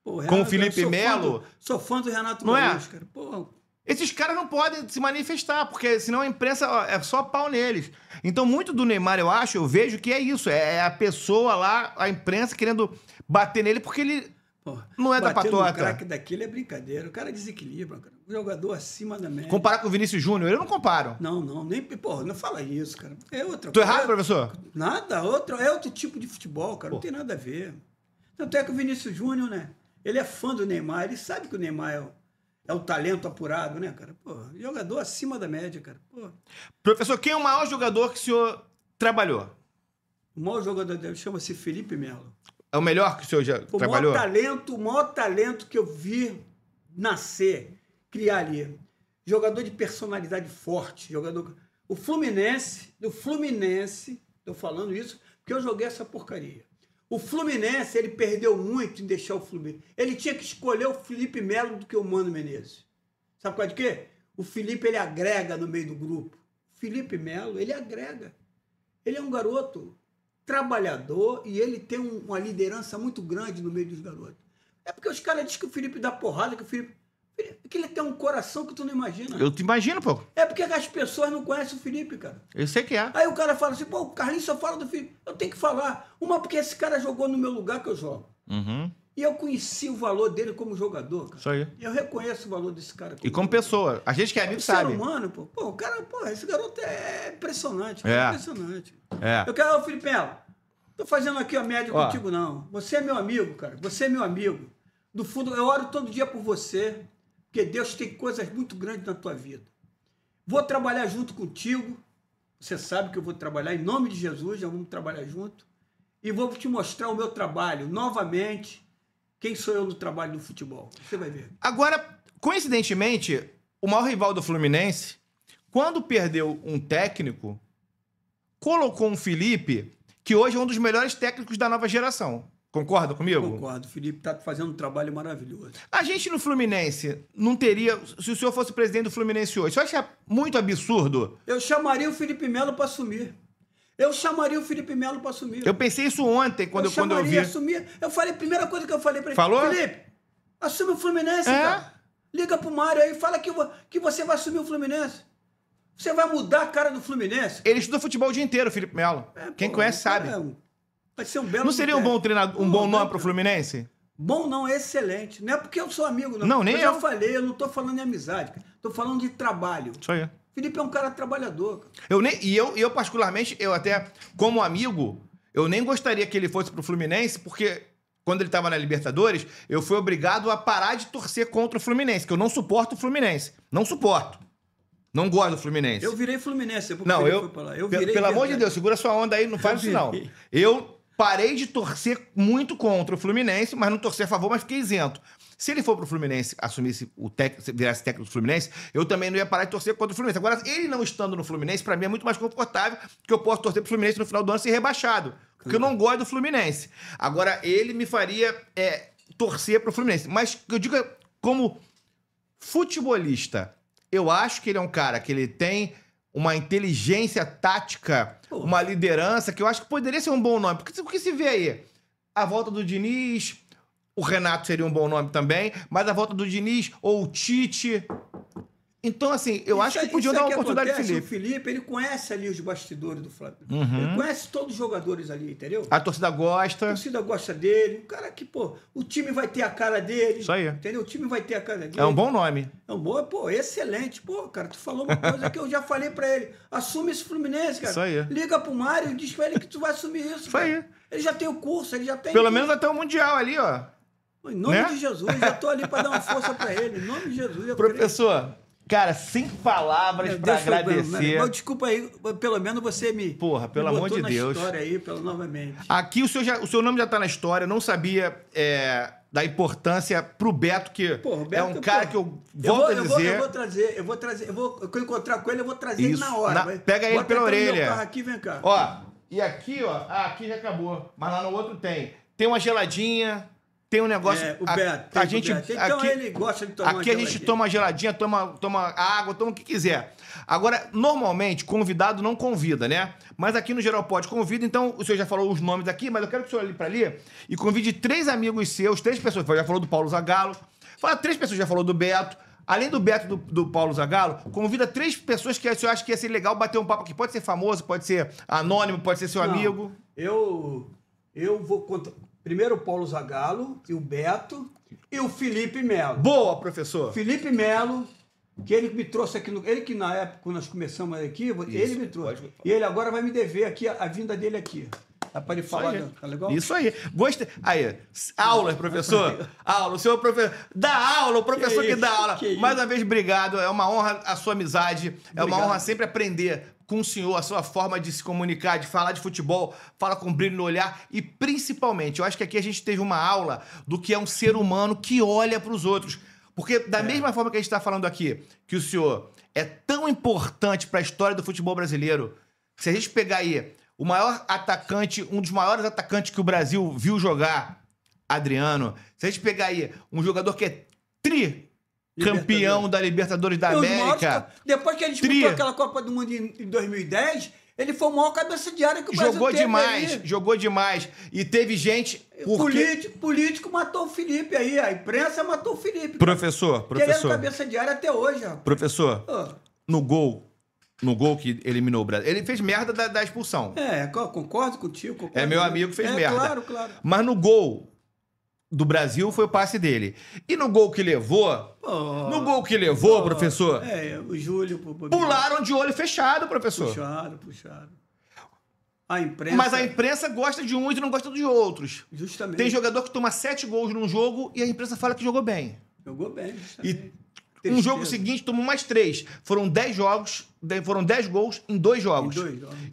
como o Felipe Melo... Sou fã do Renato Gaúcho, cara. Pô... Esses caras não podem se manifestar, porque senão a imprensa é só pau neles. Então, muito do Neymar, eu vejo que é isso. É a pessoa lá, a imprensa, querendo bater nele porque ele não é da patota. O craque daquele é brincadeira. O cara desequilibra, cara. Um jogador acima da média. Comparar com o Vinícius Júnior, eu não comparo. Não, nem... Porra, não fala isso, cara. É outra coisa. Tô errado, professor? Nada. É outro tipo de futebol, cara. Não tem nada a ver. Tanto é que o Vinícius Júnior, né? Ele é fã do Neymar. Ele sabe que o Neymar é o talento apurado, né, cara? Pô, jogador acima da média, cara. Pô. Professor, quem é o maior jogador que o senhor trabalhou? O maior jogador dele chama-se Felipe Melo. É o melhor que o senhor já trabalhou? O maior talento que eu vi nascer, criar ali. Jogador de personalidade forte. O Fluminense, tô falando isso porque eu joguei essa porcaria. O Fluminense, ele perdeu muito em deixar o Fluminense. Ele tinha que escolher o Felipe Melo do que o Mano Menezes. Sabe qual é de quê? O Felipe, ele agrega no meio do grupo. O Felipe Melo, ele agrega. Ele é um garoto trabalhador e ele tem uma liderança muito grande no meio dos garotos. É porque os caras dizem que o Felipe dá porrada, que ele tem um coração que tu não imagina. Eu te imagino, pô. É porque as pessoas não conhecem o Felipe, cara. Eu sei que é. Aí o cara fala assim, pô, o Carlinhos só fala do Felipe. Eu tenho que falar. Uma, porque esse cara jogou no meu lugar que eu jogo. Uhum. E eu conheci o valor dele como jogador, cara. Isso aí. E eu reconheço o valor desse cara. E como pessoa. A gente que é amigo sabe. Ser humano, pô. Pô, o cara, pô, esse garoto é impressionante. É. Impressionante. É. Eu quero, Felipe Melo, tô fazendo aqui a média contigo, não. Você é meu amigo, cara. Você é meu amigo. Do fundo, eu oro todo dia por você. Porque Deus tem coisas muito grandes na tua vida. Vou trabalhar junto contigo. Você sabe que eu vou trabalhar em nome de Jesus, já vamos trabalhar junto. E vou te mostrar o meu trabalho novamente. Quem sou eu no trabalho do futebol? Você vai ver. Agora, coincidentemente, o maior rival do Fluminense, quando perdeu um técnico, colocou um Felipe, que hoje é um dos melhores técnicos da nova geração. Concorda comigo? Concordo. O Felipe está fazendo um trabalho maravilhoso. A gente no Fluminense não teria... Se o senhor fosse presidente do Fluminense hoje, o senhor acha muito absurdo? Eu chamaria o Felipe Melo para assumir. Eu chamaria o Felipe Melo para assumir. Eu pensei isso ontem, quando eu vi. Assumir. Eu falei, a primeira coisa que eu falei para ele. Falou? Felipe, assume o Fluminense, cara. Liga pro Mário aí, fala que você vai assumir o Fluminense. Você vai mudar a cara do Fluminense. Ele estuda futebol o dia inteiro, o Felipe Melo. Quem conhece sabe. Vai ser um belo... Não seria um bom treinador, um bom nome pro Fluminense? Bom não, é excelente. Não é porque eu sou amigo, não. Não, nem eu. Eu já falei, eu não tô falando de amizade, cara. Tô falando de trabalho. Isso aí. Felipe é um cara trabalhador, cara. Eu particularmente, eu até, como amigo, eu nem gostaria que ele fosse pro Fluminense, porque quando ele tava na Libertadores, eu fui obrigado a parar de torcer contra o Fluminense, que eu não suporto o Fluminense. Não suporto. Não gosto do Fluminense. Eu virei Fluminense. Não, pelo amor de Deus, segura sua onda aí, não faz isso não. Eu parei de torcer muito contra o Fluminense, mas não torcer a favor, mas fiquei isento. Se ele for pro Fluminense, assumisse virasse técnico do Fluminense, eu também não ia parar de torcer contra o Fluminense. Agora, ele não estando no Fluminense, pra mim é muito mais confortável que eu possa torcer pro Fluminense no final do ano e ser rebaixado. Porque eu não gosto do Fluminense. Agora, ele me faria torcer pro Fluminense. Mas eu digo como futebolista, eu acho que ele é um cara que ele tem uma inteligência tática, uma liderança, que eu acho que poderia ser um bom nome. Porque se vê aí, a volta do Diniz, o Renato seria um bom nome também, mas a volta do Diniz ou o Tite... Então, assim, eu acho que podiam dar uma oportunidade pro Felipe. O Felipe, ele conhece ali os bastidores do Flamengo. Ele conhece todos os jogadores ali, entendeu? A torcida gosta. A torcida gosta dele. O cara que, o time vai ter a cara dele. Isso aí. Entendeu? O time vai ter a cara dele. É um bom nome. É um bom, excelente. Cara, tu falou uma coisa que eu já falei pra ele. Assume esse Fluminense, cara. Isso aí. Liga pro Mário e diz pra ele que tu vai assumir isso. Isso cara. aí. Ele já tem o curso, ele já tem... Pelo menos até o Mundial ali, ó. Em nome de Jesus, eu tô ali pra dar uma força pra ele. Em nome de Jesus. Professor... Cara, sem palavras pra agradecer. Mas desculpa aí, pelo menos você me... Porra, pelo amor de Deus. História aí, novamente. Aqui o seu nome já tá na história, eu não sabia da importância pro Beto, que Beto, é um cara que eu volto a dizer... Eu vou encontrar com ele, eu vou trazer ele na hora. Pega ele pela orelha. Carro aqui, vem cá. Ó, e aqui, ó, aqui já acabou, mas lá no outro tem. Tem uma geladinha... Tem um negócio... O Beto. Então ele gosta de tomar aqui a gente toma geladinha, toma água, toma o que quiser. Agora, normalmente, convidado não convida, né? Mas aqui no Geral Pode convida, então o senhor já falou os nomes aqui, mas eu quero que o senhor olhe pra ali e convide 3 amigos seus, 3 pessoas. Já falou do Paulo Zagallo, fala 3 pessoas, já falou do Beto. Além do Beto do Paulo Zagallo, convida 3 pessoas que o senhor acha que ia ser legal bater um papo aqui. Pode ser famoso, pode ser anônimo, pode ser seu amigo. Eu vou contar... Primeiro o Paulo Zagallo, e o Beto, e o Felipe Melo. Boa, professor! Felipe Melo, que ele me trouxe aqui, ele que na época, quando nós começamos aqui, ele me trouxe. E ele agora vai me dever aqui, a vinda dele aqui. Dá pra ele falar, tá legal? Isso aí. Gostei. Aí, aula, professor. Aula. O senhor professor. Dá aula, o professor que dá aula. Mais uma vez, obrigado. É uma honra a sua amizade. É uma honra sempre aprender com o senhor, a sua forma de se comunicar, de falar de futebol, fala com brilho no olhar e, principalmente, eu acho que aqui a gente teve uma aula do que é um ser humano que olha para os outros. Porque da mesma forma que a gente está falando aqui, que o senhor é tão importante para a história do futebol brasileiro, se a gente pegar aí o maior atacante, um dos maiores atacantes que o Brasil viu jogar, Adriano, se a gente pegar aí um jogador que é campeão da Libertadores da América. Depois que ele disputou aquela Copa do Mundo em 2010, ele foi o maior cabeça de área que o Brasil teve. Jogou demais. E teve gente... Político matou o Felipe aí. A imprensa matou o Felipe. Professor. Querendo cabeça de área até hoje, rapaz. Professor, no gol que eliminou o Brasil, ele fez merda da expulsão. Concordo contigo. É meu amigo que fez merda. Claro. Mas no gol do Brasil foi o passe dele. E no gol que levou... professor... o Júlio... Pularam de olho fechado, professor. Puxaram. A imprensa... Mas a imprensa gosta de uns e não gosta de outros. Justamente. Tem jogador que toma 7 gols num jogo e a imprensa fala que jogou bem. Jogou bem, justamente. E um jogo seguinte tomou mais 3. Foram 10 jogos, foram 10 gols em 2 jogos.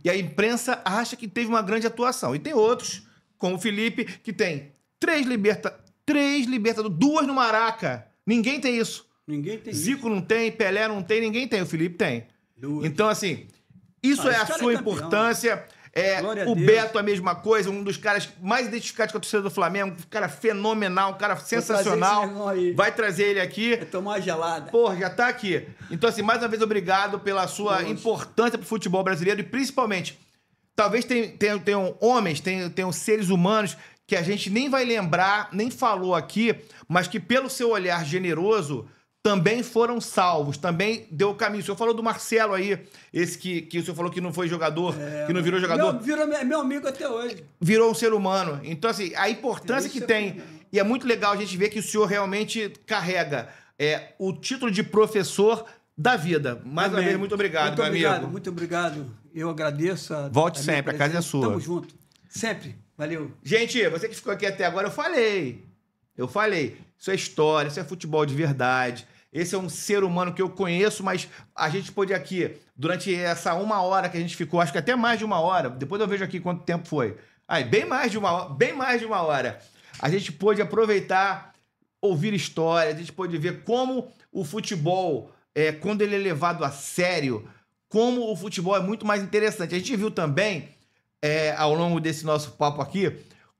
E a imprensa acha que teve uma grande atuação. E tem outros, como o Felipe, que tem 3 Libertadores, 2 no Maraca. Ninguém tem isso. Zico não tem, Pelé não tem, ninguém tem. O Felipe tem. Então, assim, isso é a sua importância. O Beto, a mesma coisa, um dos caras mais identificados com a torcida do Flamengo, um cara fenomenal, um cara sensacional. Vai trazer ele aqui. Vai tomar uma gelada. Porra, já tá aqui. Então, assim, mais uma vez, obrigado pela sua importância pro futebol brasileiro e, principalmente, talvez tenham homens, tenham seres humanos que a gente nem vai lembrar, nem falou aqui, mas que pelo seu olhar generoso também foram salvos, também deu o caminho. O senhor falou do Marcelo aí, esse que o senhor falou que não foi jogador, que não virou jogador. Virou meu amigo até hoje. Virou um ser humano. Então, assim, a importância que tem, e é muito legal a gente ver que o senhor realmente carrega o título de professor da vida. Mais uma vez, muito obrigado, meu amigo. Muito obrigado. Eu agradeço. Volte sempre, a casa é sua. Tamo junto. Sempre. Valeu. Gente, você que ficou aqui até agora, eu falei. Isso é história, isso é futebol de verdade. Esse é um ser humano que eu conheço, mas a gente pôde aqui, durante essa 1 hora que a gente ficou, acho que até mais de 1 hora, depois eu vejo aqui quanto tempo foi. Bem mais de 1 hora. A gente pôde aproveitar, ouvir histórias, a gente pôde ver como o futebol, quando ele é levado a sério, como o futebol é muito mais interessante. A gente viu também, ao longo desse nosso papo aqui,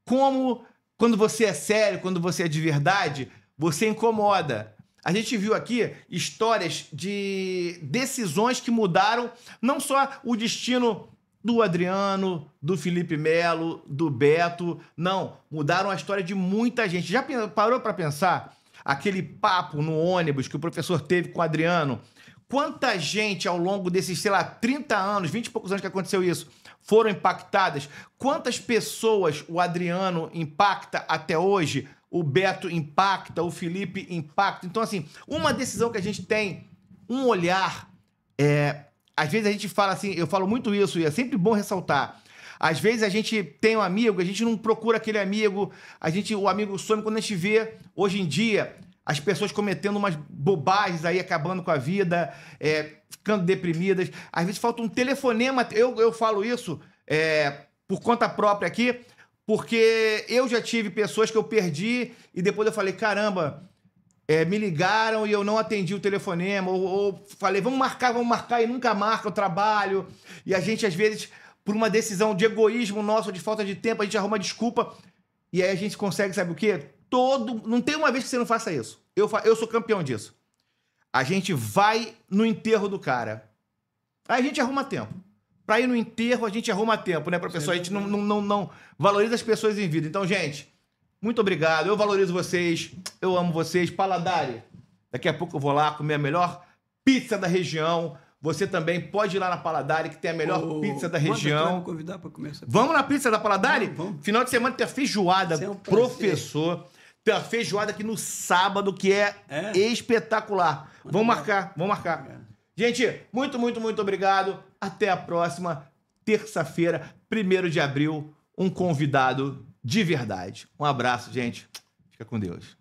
como quando você é sério, quando você é de verdade, você incomoda. A gente viu aqui histórias de decisões que mudaram não só o destino do Adriano, do Felipe Melo, do Beto, não, mudaram a história de muita gente. Já parou para pensar aquele papo no ônibus que o professor teve com o Adriano? Quanta gente ao longo desses, 30 anos, 20 e poucos anos que aconteceu isso, foram impactadas? Quantas pessoas o Adriano impacta até hoje? O Beto impacta, o Felipe impacta. Então, assim, uma decisão que a gente tem, um olhar, às vezes a gente fala assim, eu falo muito isso, e é sempre bom ressaltar. Às vezes a gente tem um amigo, a gente não procura aquele amigo, o amigo some quando a gente vê, hoje em dia, as pessoas cometendo umas bobagens aí, acabando com a vida, ficando deprimidas. Às vezes falta um telefonema, eu falo isso por conta própria aqui, porque eu já tive pessoas que eu perdi e depois eu falei, caramba, me ligaram e eu não atendi o telefonema, ou falei, vamos marcar, e nunca marca o trabalho. E a gente, às vezes, por uma decisão de egoísmo nosso, de falta de tempo, a gente arruma desculpa e aí a gente consegue, sabe o quê? Não tem uma vez que você não faça isso. Eu sou campeão disso. A gente vai no enterro do cara. Aí a gente arruma tempo. Pra ir no enterro, a gente arruma tempo, né, professor? A gente não valoriza as pessoas em vida. Então, gente, muito obrigado. Eu valorizo vocês. Eu amo vocês. Paladari, daqui a pouco eu vou lá comer a melhor pizza da região. Você também pode ir lá na Paladari, que tem a melhor pizza da região. Convidar pra comer essa pizza. Vamos na pizza da Paladari? Vamos. Final de semana tem a feijoada, professor. Tem a feijoada aqui no sábado, que é espetacular. Vamos marcar. Gente, muito, muito, muito obrigado. Até a próxima terça-feira, 1º de abril, um convidado de verdade. Um abraço, gente. Fica com Deus.